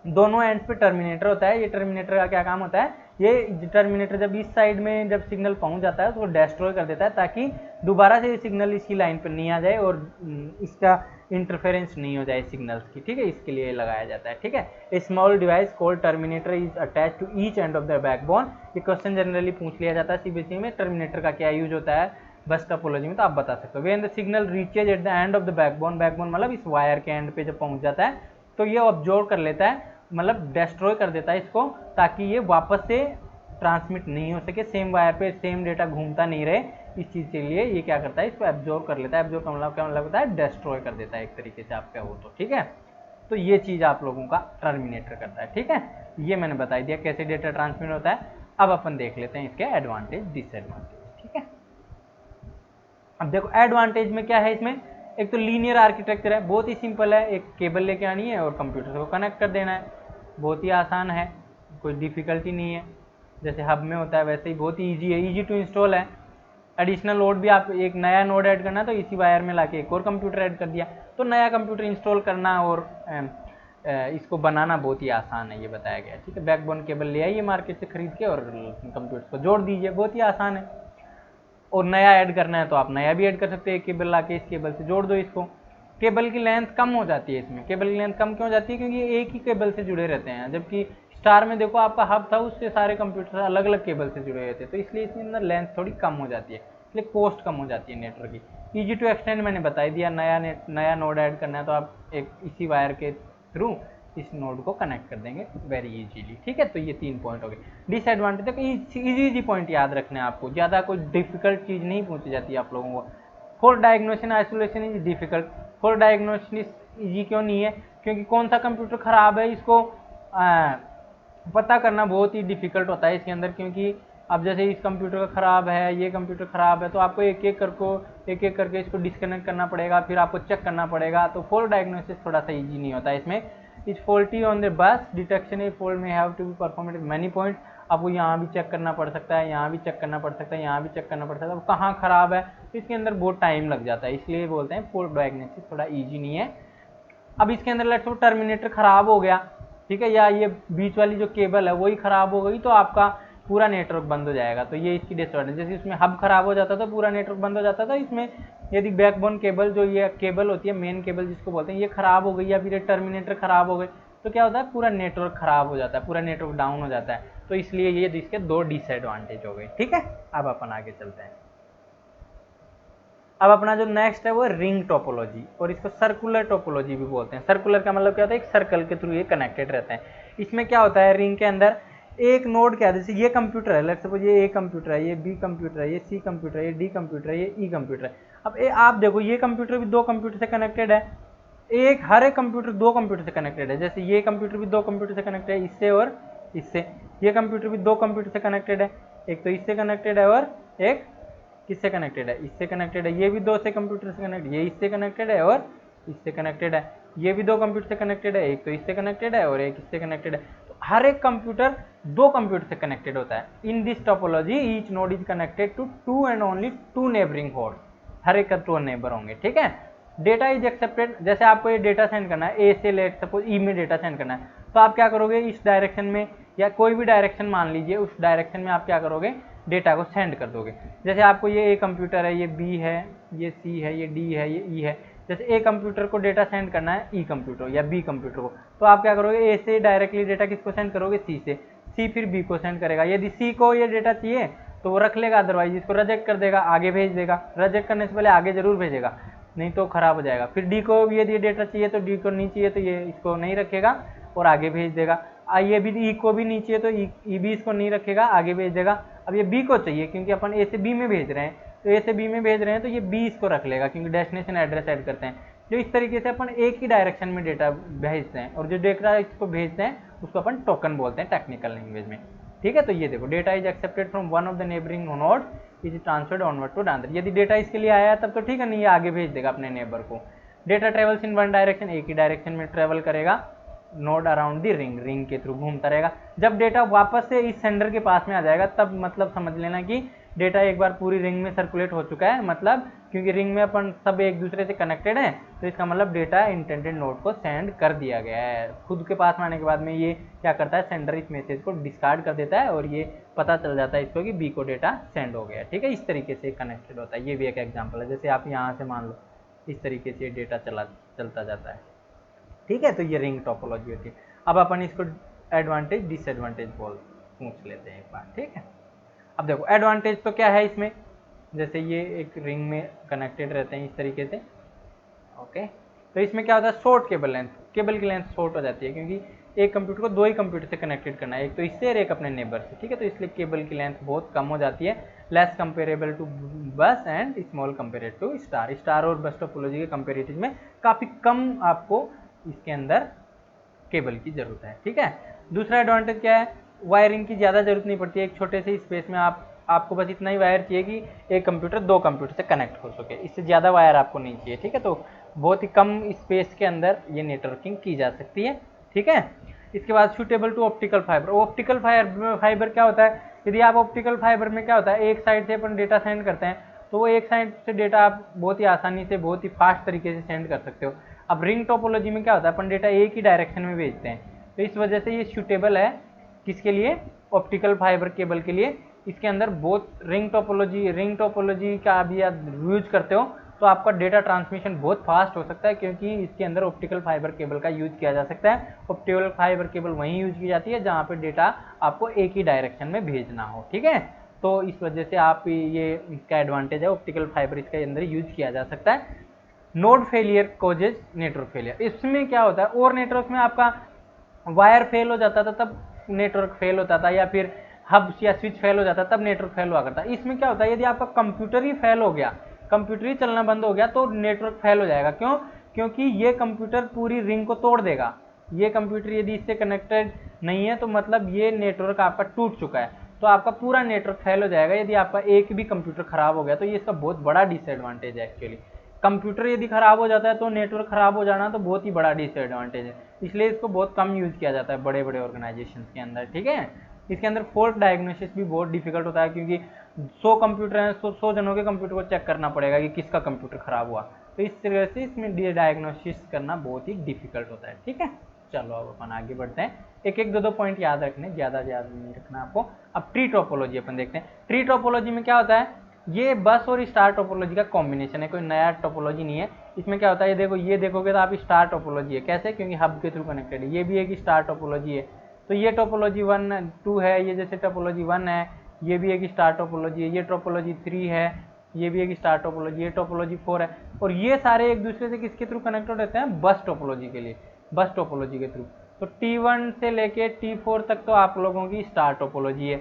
दोनों एंड्स पे टर्मिनेटर होता है। ये टर्मिनेटर का क्या काम होता है, ये टर्मिनेटर जब इस साइड में जब सिग्नल पहुंच जाता है तो वो डिस्ट्रॉय कर देता है, ताकि दोबारा से ये सिग्नल इसकी लाइन पर नहीं आ जाए और इसका इंटरफेरेंस नहीं हो जाए सिग्नल्स की, ठीक है। इसके लिए लगाया जाता है, ठीक है। A small device called terminator is attach to each end of the backbone. ये क्वेश्चन जनरली पूछ लिया जाता है सीबीएसई में, टर्मिनेटर का क्या यूज होता है बस टोपोलॉजी में, तो आप बता सकते हो। When the signal reaches at the end of the backbone, backbone मतलब इस वायर के एंड पे जब पहुंच जाता है तो ये ऑब्जर्व कर लेता है, मतलब डिस्ट्रॉय कर देता है इसको, ताकि ये वापस से ट्रांसमिट नहीं हो सके, सेम वायर पे सेम डेटा घूमता नहीं रहे। इस चीज़ के लिए ये क्या करता है, इसको एब्जॉर्ब कर लेता है। एब्जॉर्ब का मतलब क्या मतलब होता है, डिस्ट्रॉय कर देता है एक तरीके से आप कहो तो, ठीक है। तो ये चीज़ आप लोगों का टर्मिनेटर करता है, ठीक है। ये मैंने बता दिया कैसे डेटा ट्रांसमिट होता है। अब अपन देख लेते हैं इसके एडवांटेज डिसएडवांटेज, ठीक है। अब देखो एडवांटेज में क्या है, इसमें एक तो लीनियर आर्किटेक्चर है, बहुत ही सिंपल है। एक केबल लेके आनी है और कंप्यूटर को कनेक्ट कर देना है, बहुत ही आसान है, कोई डिफिकल्टी नहीं है। जैसे हब में होता है वैसे ही बहुत ही ईजी है, ईजी टू इंस्टॉल है। एडिशनल नोड भी, आप एक नया नोड ऐड करना है तो इसी वायर में लाके एक और कंप्यूटर ऐड कर दिया, तो नया कंप्यूटर इंस्टॉल करना और इसको बनाना बहुत ही आसान है, ये बताया गया, ठीक है। बैकबोन केबल ले आइए मार्केट से खरीद के और कंप्यूटर को जोड़ दीजिए, बहुत ही आसान है। और नया ऐड करना है तो आप नया भी ऐड कर सकते हैं, एक केबल लाके इस केबल से जोड़ दो इसको। केबल की लेंथ कम हो जाती है इसमें। केबल की लेंथ कम क्यों हो जाती है, क्योंकि एक ही केबल से जुड़े रहते हैं, जबकि स्टार में देखो आपका हब था, उससे सारे कंप्यूटर अलग अलग केबल से जुड़े हुए थे, तो इसलिए इसके अंदर लेंथ थोड़ी कम हो जाती है, इसलिए कॉस्ट कम हो जाती है नेटवर्क की। ईजी टू एक्सटेंड मैंने बता दिया, नया नोड ऐड करना है तो आप एक इसी वायर के थ्रू इस नोड को कनेक्ट कर देंगे वेरी इजीली, ठीक है। तो ये 3 पॉइंट हो गए। डिसएडवांटेज है कि इजी पॉइंट याद रखने हैं आपको, ज़्यादा कोई डिफिकल्ट चीज़ नहीं पूछी जाती है आप लोगों को। For diagnosis isolation is difficult. For diagnosis easy क्यों नहीं है, क्योंकि कौन सा कंप्यूटर ख़राब है इसको पता करना बहुत ही डिफिकल्ट होता है इसके अंदर। क्योंकि अब जैसे इस कंप्यूटर का ख़राब है, ये कंप्यूटर ख़राब है, तो आपको एक एक करके इसको डिस्कनेक्ट करना पड़ेगा, फिर आपको चेक करना पड़ेगा। तो फॉर डायग्नोसिस थोड़ा सा ईजी नहीं होता है इसमें। Is faulty on the bus detection a fault may have to be perform at many point. आपको यहाँ भी चेक करना पड़ सकता है, यहाँ भी चेक करना पड़ सकता है, यहाँ भी चेक करना पड़ सकता है, अब कहाँ ख़राब है तो इसके अंदर बहुत टाइम लग जाता है, इसलिए बोलते हैं फॉल्ट डायग्नोसिस थोड़ा ईजी नहीं है। अब इसके अंदर लेट्स सपोज टर्मिनेटर खराब हो गया, ठीक है, या ये बीच वाली जो केबल है वही खराब हो गई तो आपका पूरा नेटवर्क बंद हो जाएगा। तो ये इसकी डिसएडवांटेज, जैसे इसमें हब खराब हो जाता था पूरा नेटवर्क बंद हो जाता था, इसमें यदि बैकबोन केबल जो ये केबल होती है मेन केबल जिसको बोलते हैं ये खराब हो गई या फिर टर्मिनेटर खराब हो गए तो क्या होता है पूरा नेटवर्क खराब हो जाता है, पूरा नेटवर्क डाउन हो जाता है। तो इसलिए ये इसके दो डिसएडवांटेज हो गए। ठीक है, अब अपन आगे चलते हैं। अब अपना जो नेक्स्ट है वो रिंग टोपोलॉजी, और इसको सर्कुलर टोपोलॉजी भी बोलते हैं। सर्कुलर का मतलब क्या होता है, एक सर्कल के थ्रू ये कनेक्टेड रहते हैं। इसमें क्या होता है, रिंग के अंदर एक नोड क्या है, जैसे ये कंप्यूटर है, लेट्स सपोज ये ए कंप्यूटर है, ये बी कंप्यूटर है, ये सी कंप्यूटर है, ये डी कंप्यूटर है, ये ई कंप्यूटर है। अब आप देखो ये कंप्यूटर भी दो कंप्यूटर से कनेक्टेड है, हर एक कंप्यूटर दो कंप्यूटर से कनेक्टेड है। जैसे ये कंप्यूटर भी दो कंप्यूटर से कनेक्टेड है, इससे और इससे। ये कंप्यूटर भी दो कंप्यूटर से कनेक्टेड है, एक तो इससे कनेक्टेड है और एक किससे कनेक्टेड है, इससे कनेक्टेड है। ये भी दो से कंप्यूटर से कनेक्टेड, ये इससे कनेक्टेड है और इससे कनेक्टेड है। ये भी दो कंप्यूटर से कनेक्टेड है, एक तो इससे कनेक्टेड है और एक इससे कनेक्टेड है। तो हर एक कंप्यूटर दो कंप्यूटर से कनेक्टेड होता है। In this topology each node is connected to two and only to neighbouring host, हर एक का दो नेबर होंगे। ठीक है, डेटा इज एक्सेप्टेड, जैसे आपको ये डेटा सेंड करना है ए से लेट सपोज ई में डेटा सेंड करना है, तो आप क्या करोगे, इस डायरेक्शन में या कोई भी डायरेक्शन मान लीजिए, उस डायरेक्शन में आप क्या करोगे, डेटा को सेंड कर दोगे। जैसे आपको ये ए कंप्यूटर है, ये बी है, ये सी है, ये डी है, ये ई है। जैसे ए कंप्यूटर को डेटा सेंड करना है ई कंप्यूटर या बी कंप्यूटर को, तो आप क्या करोगे, ए से डायरेक्टली डेटा किसको सेंड करोगे, सी से। सी फिर बी को सेंड करेगा। यदि सी को ये डेटा चाहिए तो वो रख लेगा, अदरवाइज इसको रिजेक्ट कर देगा, आगे भेज देगा। रिजेक्ट करने से पहले आगे जरूर भेजेगा, नहीं तो खराब हो जाएगा। फिर डी को यदि डेटा चाहिए तो डी को नहीं चाहिए तो ये इसको नहीं रखेगा और आगे भेज देगा। ये भी ई को भी नहीं चाहिए तो ई भी इसको नहीं रखेगा, आगे भेज देगा। अब ये बी को चाहिए क्योंकि अपन ए से बी में भेज रहे हैं, तो ए से बी में भेज रहे हैं तो ये बी इसको रख लेगा क्योंकि डेस्टिनेशन एड्रेस ऐड करते हैं। जो इस तरीके से अपन एक ही डायरेक्शन में डेटा भेजते हैं, और जो डेटा इसको भेजते हैं उसको अपन टोकन बोलते हैं टेक्निकल लैंग्वेज में। ठीक है, तो ये देखो, data is accepted from one of the neighbouring node is transferred onward to another. यदि डेटा इसके लिए आया है तब तो ठीक है, नहीं ये आगे भेज देगा अपने नेबर को। Data travels in one direction, एक ही डायरेक्शन में ट्रेवल करेगा node around the ring, ring के थ्रू घूमता रहेगा। जब डेटा वापस से इस सेंडर के पास में आ जाएगा तब मतलब समझ लेना कि डेटा एक बार पूरी रिंग में सर्कुलेट हो चुका है, मतलब क्योंकि रिंग में अपन सब एक दूसरे से कनेक्टेड है तो इसका मतलब डेटा इंटेंडेड नोड को सेंड कर दिया गया है। खुद के पास में आने के बाद में ये क्या करता है, सेंडर इस मैसेज को डिस्कार्ड कर देता है और ये पता चल जाता है इसको कि बी को डेटा सेंड हो गया। ठीक है, इस तरीके से कनेक्टेड होता है। ये भी एक एग्जाम्पल है, जैसे आप यहाँ से मान लो इस तरीके से डेटा चलता जाता है। ठीक है, तो ये रिंग टोपोलॉजी होती है। अब अपन इसको एडवांटेज डिसएडवांटेज पूछ लेते हैं एक बार। ठीक है, अब देखो एडवांटेज तो क्या है इसमें, जैसे ये एक रिंग में कनेक्टेड रहते हैं इस तरीके से। ओके, तो इसमें क्या होता है, शॉर्ट केबल लेंथ, केबल की लेंथ शॉर्ट हो जाती है क्योंकि एक कंप्यूटर को दो ही कंप्यूटर से कनेक्टेड करना है, एक तो इससे और एक अपने नेबर से। ठीक है, तो इसलिए केबल की लेंथ बहुत कम हो जाती है, less comparable to bus and small compared to star. Star और बस टोपोलॉजी के कंपेरेटिव में काफ़ी कम आपको इसके अंदर केबल की जरूरत है। ठीक है, दूसरा एडवांटेज क्या है, वायरिंग की ज़्यादा जरूरत नहीं पड़ती है। एक छोटे से स्पेस में आपको बस इतना ही वायर चाहिए कि एक कंप्यूटर दो कंप्यूटर से कनेक्ट हो सके, इससे ज़्यादा वायर आपको नहीं चाहिए। ठीक है, तो बहुत ही कम स्पेस के अंदर ये नेटवर्किंग की जा सकती है। ठीक है, इसके बाद suitable to optical fibre. Optical fibre क्या होता है, यदि आप ऑप्टिकल फाइबर में क्या होता है, एक साइड से अपन डेटा सेंड करते हैं तो वो एक साइड से डेटा आप बहुत ही आसानी से बहुत ही फास्ट तरीके से सेंड कर सकते हो। अब रिंग टोपोलॉजी में क्या होता है, अपन डेटा एक ही डायरेक्शन में भेजते हैं, तो इस वजह से ये सूटेबल है किसके लिए, ऑप्टिकल फाइबर केबल के लिए। इसके अंदर बहुत रिंग टोपोलॉजी का अभी आप यूज करते हो तो आपका डेटा ट्रांसमिशन बहुत फास्ट हो सकता है क्योंकि इसके अंदर ऑप्टिकल फाइबर केबल का यूज किया जा सकता है। ऑप्टिकल फाइबर केबल वहीं यूज की जाती है जहाँ पे डेटा आपको एक ही डायरेक्शन में भेजना हो। ठीक है, तो इस वजह से आप ये इसका एडवांटेज है, ऑप्टिकल फाइबर इसके अंदर यूज किया जा सकता है। Node failure causes network failure, इसमें क्या होता है, और नेटवर्क में आपका वायर फेल हो जाता था तब नेटवर्क फेल होता था, या फिर हब या स्विच फेल हो जाता तब नेटवर्क फेल हुआ करता। इसमें क्या होता है, यदि आपका कंप्यूटर ही फेल हो गया, कंप्यूटर ही चलना बंद हो गया तो नेटवर्क फेल हो जाएगा। क्यों, क्योंकि ये कंप्यूटर पूरी रिंग को तोड़ देगा। ये कंप्यूटर यदि इससे कनेक्टेड नहीं है तो मतलब ये नेटवर्क आपका टूट चुका है, तो आपका पूरा नेटवर्क फेल हो जाएगा। यदि आपका एक भी कंप्यूटर खराब हो गया तो ये इसका बहुत बड़ा डिसएडवांटेज है। एक्चुअली कंप्यूटर यदि खराब हो जाता है तो नेटवर्क खराब हो जाना तो बहुत ही बड़ा डिसएडवांटेज है, इसलिए इसको बहुत कम यूज किया जाता है बड़े बड़े ऑर्गेनाइजेशन के अंदर। ठीक है, इसके अंदर फॉल्ट डायग्नोसिस भी बहुत डिफिकल्ट होता है क्योंकि 100 कंप्यूटर हैं, 100 जनों के कंप्यूटर को चेक करना पड़ेगा कि किसका कंप्यूटर खराब हुआ, तो तो इस तरह से इसमें डायग्नोसिस करना बहुत ही डिफिकल्ट होता है। ठीक है, चलो अब अपन आगे बढ़ते हैं। एक एक दो पॉइंट याद रखने, ज़्यादा नहीं रखना आपको। अब ट्री टोपोलॉजी अपन देखते हैं। ट्री टोपोलॉजी में क्या होता है, ये बस और स्टार टोपोलॉजी का कॉम्बिनेशन है, कोई नया टोपोलॉजी नहीं है। इसमें क्या होता है, ये देखोगे तो आप स्टार टोपोलॉजी है, कैसे, क्योंकि हब के थ्रू कनेक्टेड है। ये भी एक स्टार टोपोलॉजी है, तो ये टोपोलॉजी 1 2 है, ये जैसे टोपोलॉजी 1 है, ये भी एक स्टार टोपोलॉजी है। ये टोपोलॉजी 3 है, ये भी एक स्टार टोपोलॉजी, ये टोपोलॉजी 4 है। और ये सारे एक दूसरे से किसके थ्रू कनेक्टेड रहते हैं, बस टोपोलॉजी के लिए, बस टोपोलॉजी के थ्रू। तो T1 से लेके T4 तक तो आप लोगों की स्टार टोपोलॉजी है,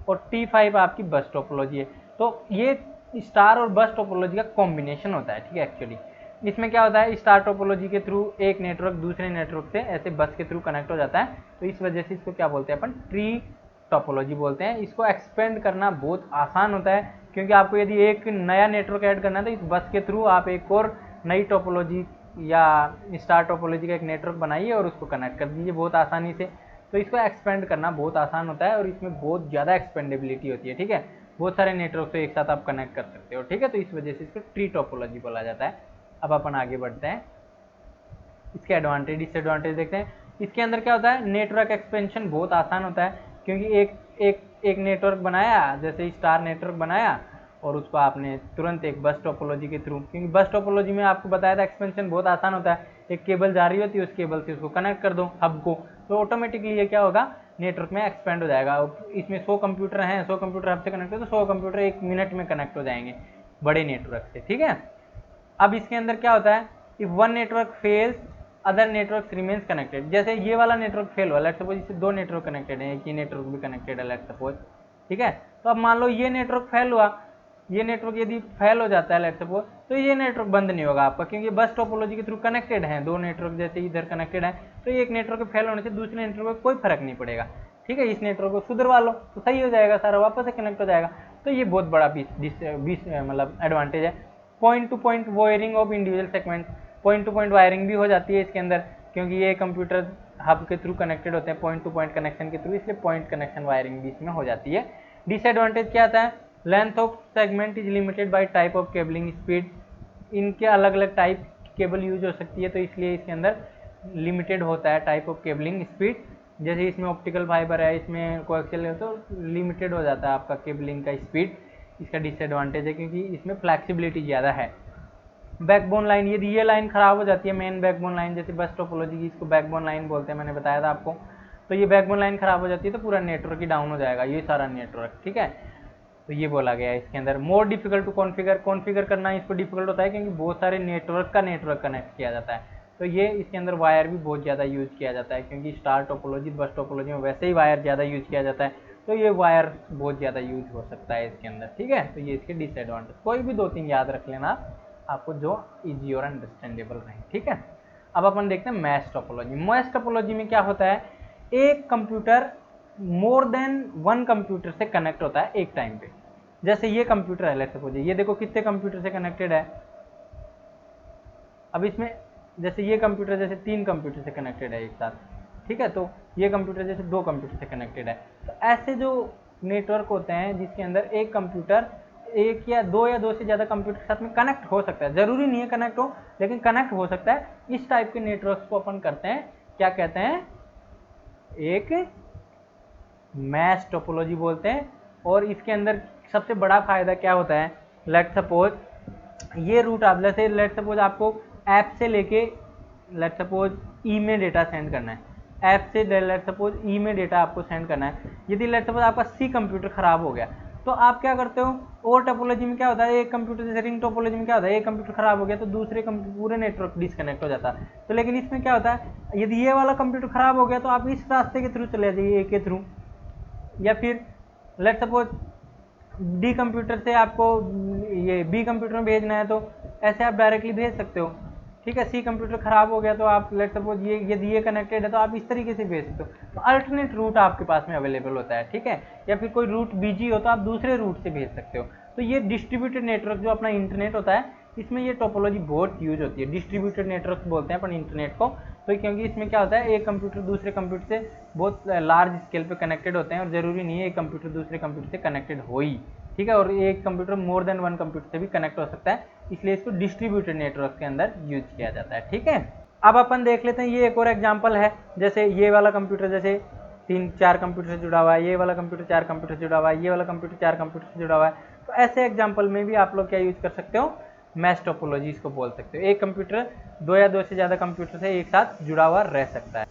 और T5 आपकी बस टोपोलॉजी है। तो ये स्टार और बस टोपोलॉजी का कॉम्बिनेशन होता है। ठीक है, एक्चुअली इसमें क्या होता है, स्टार टोपोलॉजी के थ्रू एक नेटवर्क दूसरे नेटवर्क से ऐसे बस के थ्रू कनेक्ट हो जाता है, तो इस वजह से इसको क्या बोलते हैं अपन, ट्री टोपोलॉजी बोलते हैं। इसको एक्सपेंड करना बहुत आसान होता है, क्योंकि आपको यदि एक नया नेटवर्क ऐड करना है तो इस बस के थ्रू आप एक और नई टोपोलॉजी या स्टार टोपोलॉजी का एक नेटवर्क बनाइए और उसको कनेक्ट कर दीजिए बहुत आसानी से। तो इसको एक्सपेंड करना बहुत आसान होता है, और इसमें बहुत ज़्यादा एक्सपेंडेबिलिटी होती है। ठीक है, बहुत सारे नेटवर्क से एक साथ आप कनेक्ट कर सकते हो। ठीक है, तो इस वजह से इसको ट्री टोपोलॉजी बोला जाता है। अब अपन आगे बढ़ते हैं, इसके एडवांटेज डिसएडवांटेज देखते हैं। इसके अंदर क्या होता है, नेटवर्क एक्सपेंशन बहुत आसान होता है, क्योंकि एक नेटवर्क बनाया, जैसे स्टार नेटवर्क बनाया, और उसको आपने तुरंत एक बस टोपोलॉजी के थ्रू, क्योंकि बस टोपोलॉजी में आपको बताया था एक्सपेंशन बहुत आसान होता है, एक केबल जा रही होती है, उस केबल से उसको कनेक्ट कर दो हब को, तो ऑटोमेटिकली ये क्या होगा, नेटवर्क में एक्सपेंड हो जाएगा। इसमें 100 कंप्यूटर हैं, 100 कंप्यूटर हब से कनेक्ट है, तो 100 कंप्यूटर 1 मिनट में कनेक्ट हो जाएंगे बड़े नेटवर्क से। ठीक है, अब इसके अंदर क्या होता है, if one network fails other network remains connected. जैसे ये वाला नेटवर्क फेल हुआ, लेट्स सपोज इससे 2 नेटवर्क कनेक्टेड है, एक ही नेटवर्क भी कनेक्टेड है लेट्स सपोज। ठीक है, तो अब मान लो ये नेटवर्क फेल हुआ, ये नेटवर्क यदि फेल हो जाता है लेट्स सपोज, तो ये नेटवर्क बंद नहीं होगा आपका, क्योंकि बस टोपोलॉजी के थ्रू कनेक्टेड है, 2 नेटवर्क जैसे इधर कनेक्टेड है, तो एक नेटवर्क फेल होने से दूसरे नेटवर्क को कोई फर्क नहीं पड़ेगा। ठीक है, इस नेटवर्क को सुधरवा लो तो सही हो जाएगा, सारा वापस से कनेक्ट हो जाएगा। तो ये बहुत बड़ा मतलब एडवांटेज है। Point two point wiring of individual segment, point two point wiring भी हो जाती है इसके अंदर, क्योंकि ये कंप्यूटर हब के थ्रू कनेक्टेड होते हैं पॉइंट टू पॉइंट कनेक्शन के थ्रू, इसलिए पॉइंट कनेक्शन वायरिंग भी इसमें हो जाती है। डिसएडवांटेज क्या आता है, length of segment is limited by type of cabling speed. इनके अलग अलग टाइप केबल यूज हो सकती है, तो इसलिए इसके अंदर लिमिटेड होता है टाइप ऑफ केबलिंग स्पीड। जैसे इसमें ऑप्टिकल फाइबर है, इसमें कोएक्सियल है, तो लिमिटेड हो जाता है आपका केबलिंग का स्पीड। इसका डिसएडवांटेज है, क्योंकि इसमें फ्लैक्सिबिलिटी ज़्यादा है। बैकबोन लाइन, यदि ये लाइन खराब हो जाती है, मेन बैकबोन लाइन, जैसे बस टोपोलॉजी की इसको बैकबोन लाइन बोलते हैं, मैंने बताया था आपको, तो ये बैकबोन लाइन खराब हो जाती है तो पूरा नेटवर्क ही डाउन हो जाएगा, ये सारा नेटवर्क। ठीक है, तो ये बोला गया है इसके अंदर। मोर डिफिकल्ट टू कॉन्फ़िगर करना इसको डिफिकल्ट होता है, क्योंकि बहुत सारे नेटवर्क कनेक्ट किया जाता है, तो ये इसके अंदर वायर भी बहुत ज़्यादा यूज किया जाता है, क्योंकि स्टार टोपोलॉजी बस टोपोलॉजी में वैसे ही वायर ज़्यादा यूज किया जाता है, तो ये वायर बहुत ज़्यादा यूज हो सकता है इसके अंदर। ठीक है, तो ये इसके डिसएडवांटेज, कोई भी 2-3 याद रख लेना आपको, जो इजी और अंडरस्टैंडेबल रहे। ठीक है, अब अपन देखते हैं मैश टोपोलॉजी। मैश टोपोलॉजी में क्या होता है, एक कंप्यूटर मोर देन 1 कंप्यूटर से कनेक्ट होता है एक टाइम पे। जैसे ये कंप्यूटर है लेट्स सपोज, ये देखो कितने कंप्यूटर से कनेक्टेड है। अब इसमें जैसे ये कंप्यूटर जैसे 3 कंप्यूटर से कनेक्टेड है एक साथ, ठीक है, तो ये कंप्यूटर जैसे 2 कंप्यूटर से कनेक्टेड है। तो ऐसे जो नेटवर्क होते हैं जिसके अंदर एक कंप्यूटर एक या दो से ज़्यादा कंप्यूटर के साथ में कनेक्ट हो सकता है, ज़रूरी नहीं है कनेक्ट हो, लेकिन कनेक्ट हो सकता है, इस टाइप के नेटवर्क्स को अपन करते हैं, क्या कहते हैं, एक मैश टोपोलॉजी बोलते हैं। और इसके अंदर सबसे बड़ा फायदा क्या होता है, लेट्स सपोज ये रूट आप जैसे लेट्स सपोज आपको ऐप से लेके लेट्स सपोज ई में डेटा सेंड करना है, ऐप से लेट्स सपोज ई में डेटा आपको सेंड करना है। यदि लेट्स सपोज आपका सी कंप्यूटर खराब हो गया, तो आप क्या करते हो, और टोपोलॉजी में क्या होता है, एक कंप्यूटर जैसे रिंग टोपोलॉजी में क्या होता है, एक कंप्यूटर खराब हो गया तो दूसरे पूरे नेटवर्क डिस्कनेक्ट हो जाता है। तो लेकिन इसमें क्या होता है, यदि ये वाला कंप्यूटर खराब हो गया तो आप इस रास्ते के थ्रू चले जाइए, ए के थ्रू, या फिर लेट्स सपोज डी कंप्यूटर से आपको ये बी कंप्यूटर में भेजना है, तो ऐसे आप डायरेक्टली भेज सकते हो। ठीक है, सी कंप्यूटर खराब हो गया तो आप लेट्स सपोज ये यदि ये कनेक्टेड है तो आप इस तरीके से भेज सकते हो। तो अल्टरनेट रूट आपके पास में अवेलेबल होता है। ठीक है, या फिर कोई रूट बिजी हो तो आप दूसरे रूट से भेज सकते हो। तो ये डिस्ट्रीब्यूटेड नेटवर्क जो अपना इंटरनेट होता है, इसमें ये टोपोलॉजी बहुत यूज होती है। डिस्ट्रीब्यूटेड नेटवर्क बोलते हैं अपन इंटरनेट को, तो क्योंकि इसमें क्या होता है, एक कंप्यूटर दूसरे कंप्यूटर से बहुत लार्ज स्केल पे कनेक्टेड होते हैं, और ज़रूरी नहीं है एक कंप्यूटर दूसरे कंप्यूटर से कनेक्टेड हो ही। ठीक है, और एक computer more than one computer से भी कनेक्ट हो सकता है, इसलिए इसको डिस्ट्रीब्यूटेड नेटवर्क के अंदर यूज किया जाता है। ठीक है, अब अपन देख लेते हैं ये एक और एग्जांपल है, जैसे ये वाला कंप्यूटर जैसे 3-4 कंप्यूटर से जुड़ा हुआ है, ये वाला कंप्यूटर 4 कंप्यूटर से जुड़ा हुआ है, ये वाला कंप्यूटर 4 कंप्यूटर से जुड़ा हुआ है। तो ऐसे एग्जांपल में भी आप लोग क्या यूज कर सकते हो, मैश टोपोलॉजी इसको बोल सकते हो। एक कंप्यूटर 2 या 2 से ज़्यादा कंप्यूटर से एक साथ जुड़ा हुआ रह सकता है।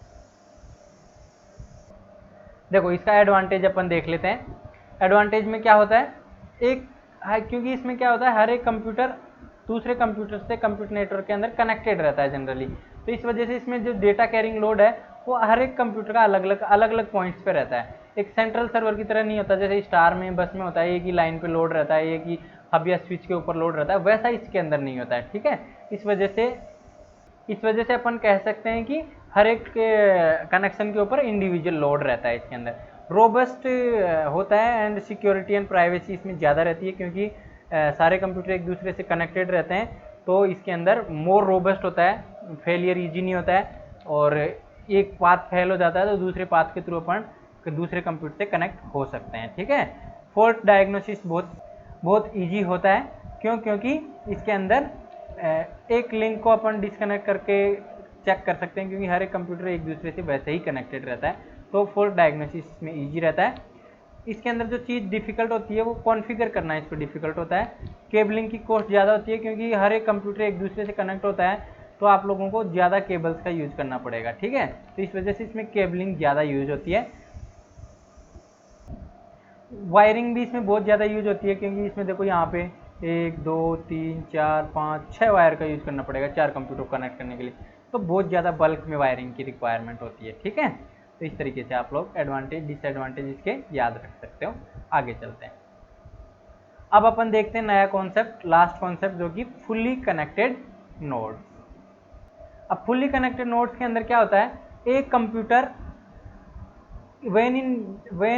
देखो इसका एडवांटेज अपन देख लेते हैं। एडवांटेज में क्या होता है, क्योंकि इसमें क्या होता है, हर एक कंप्यूटर दूसरे कंप्यूटर से कंप्यूटर नेटवर्क के अंदर कनेक्टेड रहता है जनरली, तो इस वजह से इसमें जो डेटा कैरिंग लोड है वो हर एक कंप्यूटर का अलग अलग पॉइंट्स पे रहता है। एक सेंट्रल सर्वर की तरह नहीं होता, जैसे स्टार में बस में होता है एक ही लाइन पे लोड रहता है, एक ही हब या स्विच के ऊपर लोड रहता है, वैसा इसके अंदर नहीं होता है। ठीक है, इस वजह से अपन कह सकते हैं कि हर एक कनेक्शन के ऊपर इंडिविजुअल लोड रहता है इसके अंदर। रोबस्ट होता है एंड सिक्योरिटी एंड प्राइवेसी इसमें ज़्यादा रहती है, क्योंकि सारे कंप्यूटर एक दूसरे से कनेक्टेड रहते हैं, तो इसके अंदर मोर रोबस्ट होता है, फेलियर ईजी नहीं होता है, और एक पाथ फेल हो जाता है तो दूसरे पाथ के थ्रू अपन दूसरे कंप्यूटर से कनेक्ट हो सकते हैं। ठीक है, फॉल्ट डायग्नोसिस बहुत ईजी होता है, क्योंकि इसके अंदर एक लिंक को अपन डिस्कनेक्ट करके चेक कर सकते हैं, क्योंकि हर एक कंप्यूटर एक दूसरे से वैसे ही कनेक्टेड रहता है, तो फॉल्ट डायग्नोसिस में ईजी रहता है। इसके अंदर जो चीज़ डिफिकल्ट होती है वो कॉन्फ़िगर करना इसको डिफिकल्ट होता है। केबलिंग की कॉस्ट ज़्यादा होती है, क्योंकि हर एक कंप्यूटर एक दूसरे से कनेक्ट होता है, तो आप लोगों को ज़्यादा केबल्स का यूज़ करना पड़ेगा। ठीक है, तो इस वजह से इसमें केबलिंग ज़्यादा यूज होती है। वायरिंग भी इसमें बहुत ज़्यादा यूज होती है, क्योंकि इसमें देखो यहाँ पे 1 2 3 4 5 6 वायर का यूज़ करना पड़ेगा 4 कंप्यूटर को कनेक्ट करने के लिए, तो बहुत ज़्यादा बल्क में वायरिंग की रिक्वायरमेंट होती है। ठीक है, तो इस तरीके से आप लोग एडवांटेज डिसएडवांटेज इसके याद रख सकते हो। आगे चलते हैं, अब अपन देखते हैं नया कॉन्सेप्ट, लास्ट कॉन्सेप्ट, जो कि फुल्ली कनेक्टेड नोड्स। अब फुल्ली कनेक्टेड नोड्स के अंदर क्या होता है, एक computer when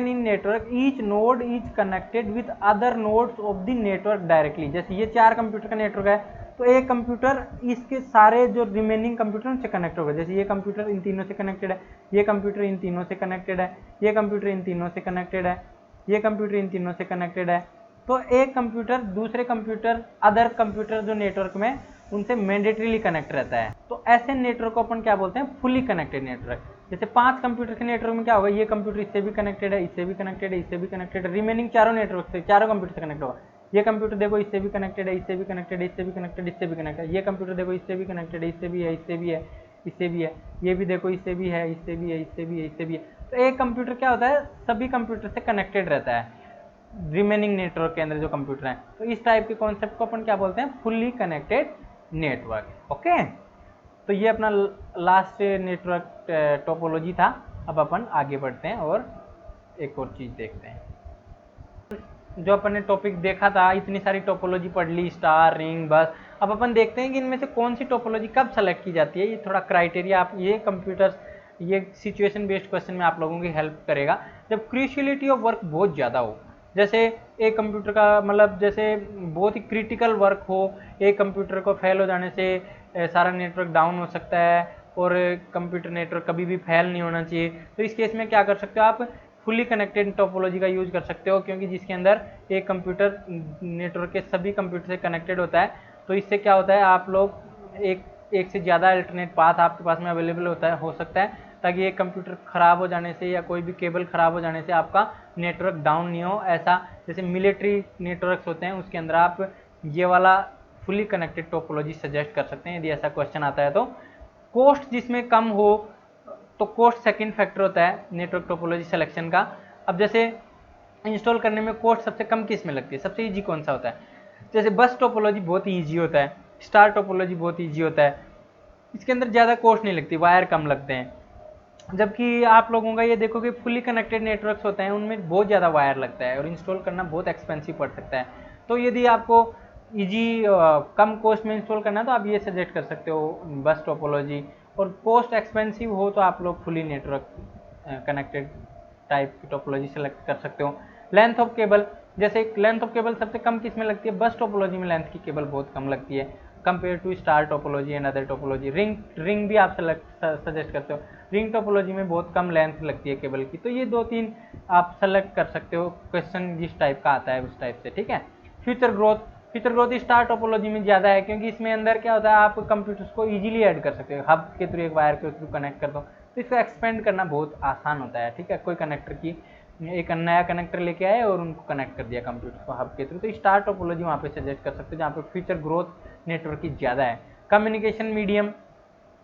in network each node is connected with other nodes of the network directly। जैसे ये 4 कंप्यूटर का नेटवर्क है, तो एक कंप्यूटर इसके सारे जो रिमेनिंग कंप्यूटर उनसे कनेक्ट होगा। जैसे ये कंप्यूटर इन तीनों से कनेक्टेड है, ये कंप्यूटर इन तीनों से कनेक्टेड है, ये कंप्यूटर इन तीनों से कनेक्टेड है, ये कंप्यूटर इन तीनों से कनेक्टेड है, तो एक कंप्यूटर दूसरे कंप्यूटर अदर कंप्यूटर जो नेटवर्क में उनसे मैंडेटरीली कनेक्ट रहता है। तो ऐसे नेटवर्क को अपन क्या बोलते हैं, फुली कनेक्टेड नेटवर्क। जैसे 5 कंप्यूटर के नेटवर्क में क्या होगा, ये कंप्यूटर इससे भी कनेक्टेड है, इससे भी कनेक्टेड है, इससे भी कनेक्टेड है, रिमेनिंग चारों नेटवर्क से चारों कंप्यूटर से कनेक्ट होगा। ये कंप्यूटर देखो इससे भी कनेक्टेड है, इससे भी कनेक्टेड है, इससे भी कनेक्टेड, इससे भी कनेक्टेड है, ये कंप्यूटर देखो इससे भी कनेक्टेड है, इससे भी है, इससे भी है, इससे भी है, ये भी देखो इससे भी है, इससे भी है, इससे भी है, इससे भी है। तो एक कंप्यूटर क्या होता है, सभी कंप्यूटर से कनेक्टेड रहता है, रिमेनिंग नेटवर्क के अंदर जो कंप्यूटर है। तो इस टाइप के कॉन्सेप्ट को अपन क्या बोलते हैं, फुल्ली कनेक्टेड नेटवर्क। ओके, तो ये अपना लास्ट नेटवर्क टोपोलॉजी था। अब अपन आगे बढ़ते हैं और एक और चीज़ देखते हैं। जो अपन ने टॉपिक देखा था, इतनी सारी टोपोलॉजी पढ़ ली, स्टार, रिंग, बस। अब अपन देखते हैं कि इनमें से कौन सी टोपोलॉजी कब सेलेक्ट की जाती है। ये थोड़ा क्राइटेरिया आप ये कंप्यूटर्स ये सिचुएशन बेस्ड क्वेश्चन में आप लोगों की हेल्प करेगा, जब क्रूशियलिटी ऑफ वर्क बहुत ज़्यादा हो। जैसे एक कंप्यूटर का मतलब जैसे बहुत ही क्रिटिकल वर्क हो, एक कंप्यूटर को फेल हो जाने से सारा नेटवर्क डाउन हो सकता है, और कंप्यूटर नेटवर्क कभी भी फेल नहीं होना चाहिए। तो इस केस में क्या कर सकते हो आप, फुली कनेक्टेड टोपोलॉजी का यूज कर सकते हो, क्योंकि जिसके अंदर एक कंप्यूटर नेटवर्क के सभी कंप्यूटर से कनेक्टेड होता है। तो इससे क्या होता है, आप लोग एक से ज़्यादा अल्टरनेट पाथ आपके पास में अवेलेबल हो सकता है, ताकि एक कंप्यूटर ख़राब हो जाने से या कोई भी केबल ख़राब हो जाने से आपका नेटवर्क डाउन नहीं हो। ऐसा जैसे मिलिट्री नेटवर्क्स होते हैं, उसके अंदर आप ये वाला फुली कनेक्टेड टोपोलॉजी सजेस्ट कर सकते हैं, यदि ऐसा क्वेश्चन आता है तो। कॉस्ट जिसमें कम हो, तो कॉस्ट सेकंड फैक्टर होता है नेटवर्क टोपोलॉजी सिलेक्शन का। अब जैसे इंस्टॉल करने में कॉस्ट सबसे कम किस में लगती है, सबसे ईजी कौन सा होता है, जैसे बस टोपोलॉजी बहुत ही ईजी होता है, स्टार टोपोलॉजी बहुत ईजी होता है, इसके अंदर ज़्यादा कॉस्ट नहीं लगती, वायर कम लगते हैं। जबकि आप लोगों का ये देखो कि फुली कनेक्टेड नेटवर्क्स होते हैं, उनमें बहुत ज़्यादा वायर लगता है और इंस्टॉल करना बहुत एक्सपेंसिव पड़ सकता है। तो यदि आपको ईजी कम कॉस्ट में इंस्टॉल करना है तो आप ये सजेस्ट कर सकते हो बस टोपोलॉजी, और कॉस्ट एक्सपेंसिव हो तो आप लोग फुली नेटवर्क कनेक्टेड टाइप की टोपोलॉजी सेलेक्ट कर सकते हो। लेंथ ऑफ केबल, जैसे लेंथ ऑफ केबल सबसे कम किस में लगती है, बस टोपोलॉजी में लेंथ की केबल बहुत कम लगती है। Compare to star topology and other topology. Ring भी आप सजेस्ट करते हो। रिंग टोपोलॉजी में बहुत कम लेंथ लगती है केबल की। तो ये 2-3 आप सेलेक्ट कर सकते हो, क्वेश्चन जिस टाइप का आता है उस टाइप से, ठीक है। फ्यूचर ग्रोथ स्टार टोपोलॉजी में ज़्यादा है, क्योंकि इसमें अंदर क्या होता है, आप कंप्यूटर्स को इजीली ऐड कर सकते हो। हब के थ्रू एक वायर के थ्रू कनेक्ट कर दो, तो इसको एक्सपेंड करना बहुत आसान होता है, ठीक है। कोई कनेक्टर की एक नया कनेक्टर लेके आए और उनको कनेक्ट कर दिया कंप्यूटर को हब के थ्रू। तो स्टार टोपोलॉजी वहाँ पे सजेस्ट कर सकते हो, जहाँ पे फ्यूचर ग्रोथ नेटवर्क की ज़्यादा है। कम्युनिकेशन मीडियम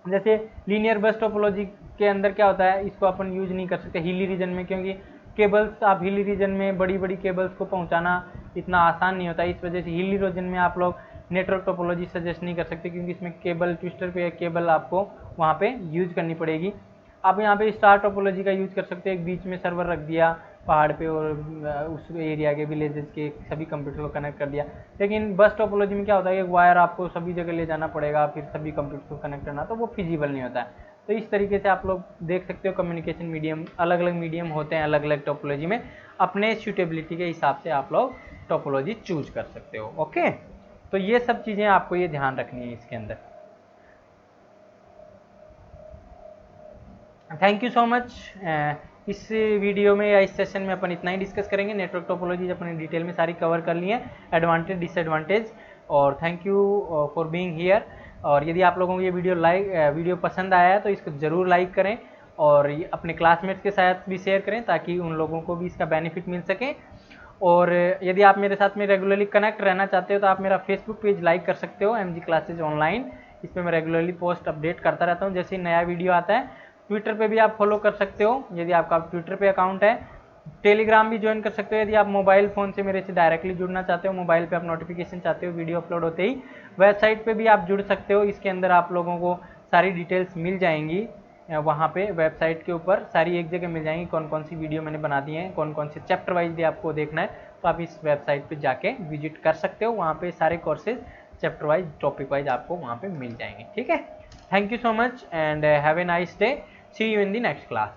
जैसे लीनियर बस टोपोलॉजी के अंदर क्या होता है, इसको अपन यूज नहीं कर सकते हिली रीजन में, क्योंकि केबल्स आप हिली रीजन में बड़ी बड़ी केबल्स को पहुंचाना इतना आसान नहीं होता। इस वजह से हिली रीजन में आप लोग नेटवर्क टोपोलॉजी सजेस्ट नहीं कर सकते, क्योंकि इसमें केबल ट्विस्टर पे केबल आपको वहाँ पे यूज करनी पड़ेगी। आप यहाँ पे स्टार टोपोलॉजी का यूज कर सकते हो, एक बीच में सर्वर रख दिया पहाड़ पे और उस एरिया के विलेजेस के सभी कंप्यूटर को कनेक्ट कर दिया। लेकिन बस टोपोलॉजी में क्या होता है, एक वायर आपको सभी जगह ले जाना पड़ेगा, फिर सभी कंप्यूटर को कनेक्ट करना, तो वो फिजिबल नहीं होता है। तो इस तरीके से आप लोग देख सकते हो कम्युनिकेशन मीडियम, अलग अलग मीडियम होते हैं अलग अलग टोपोलॉजी में, अपने सूटेबिलिटी के हिसाब से आप लोग टोपोलॉजी चूज कर सकते हो। ओके, तो ये सब चीज़ें आपको ये ध्यान रखनी है इसके अंदर। Thank you so much. इस वीडियो में या इस सेशन में अपन इतना ही डिस्कस करेंगे। नेटवर्क टोपोलॉजी अपने डिटेल में सारी कवर कर ली है, एडवांटेज डिसएडवांटेज। और thank you for being here. और यदि आप लोगों को ये वीडियो पसंद आया है तो इसको ज़रूर लाइक करें और अपने क्लासमेट्स के साथ भी शेयर करें, ताकि उन लोगों को भी इसका बेनिफिट मिल सके। और यदि आप मेरे साथ में रेगुलरली कनेक्ट रहना चाहते हो तो आप मेरा फेसबुक पेज लाइक कर सकते हो, MG क्लासेज ऑनलाइन। इस पर मैं रेगुलरली पोस्ट अपडेट करता रहता हूँ जैसे ही नया वीडियो आता है। ट्विटर पे भी आप फॉलो कर सकते हो यदि आपका ट्विटर पे अकाउंट है। टेलीग्राम भी ज्वाइन कर सकते हो यदि आप मोबाइल फ़ोन से मेरे से डायरेक्टली जुड़ना चाहते हो, मोबाइल पे आप नोटिफिकेशन चाहते हो वीडियो अपलोड होते ही। वेबसाइट पे भी आप जुड़ सकते हो, इसके अंदर आप लोगों को सारी डिटेल्स मिल जाएंगी। वहाँ पे वेबसाइट के ऊपर सारी एक जगह मिल जाएंगी, कौन कौन सी वीडियो मैंने बना दी है, कौन कौन से चैप्टर वाइज भी आपको देखना है, तो आप इस वेबसाइट पे जाके विजिट कर सकते हो। वहाँ पे सारे courses chapter wise topic wise आपको वहाँ पे मिल जाएंगे, ठीक है। Thank you so much and have a nice day. See you in the next class.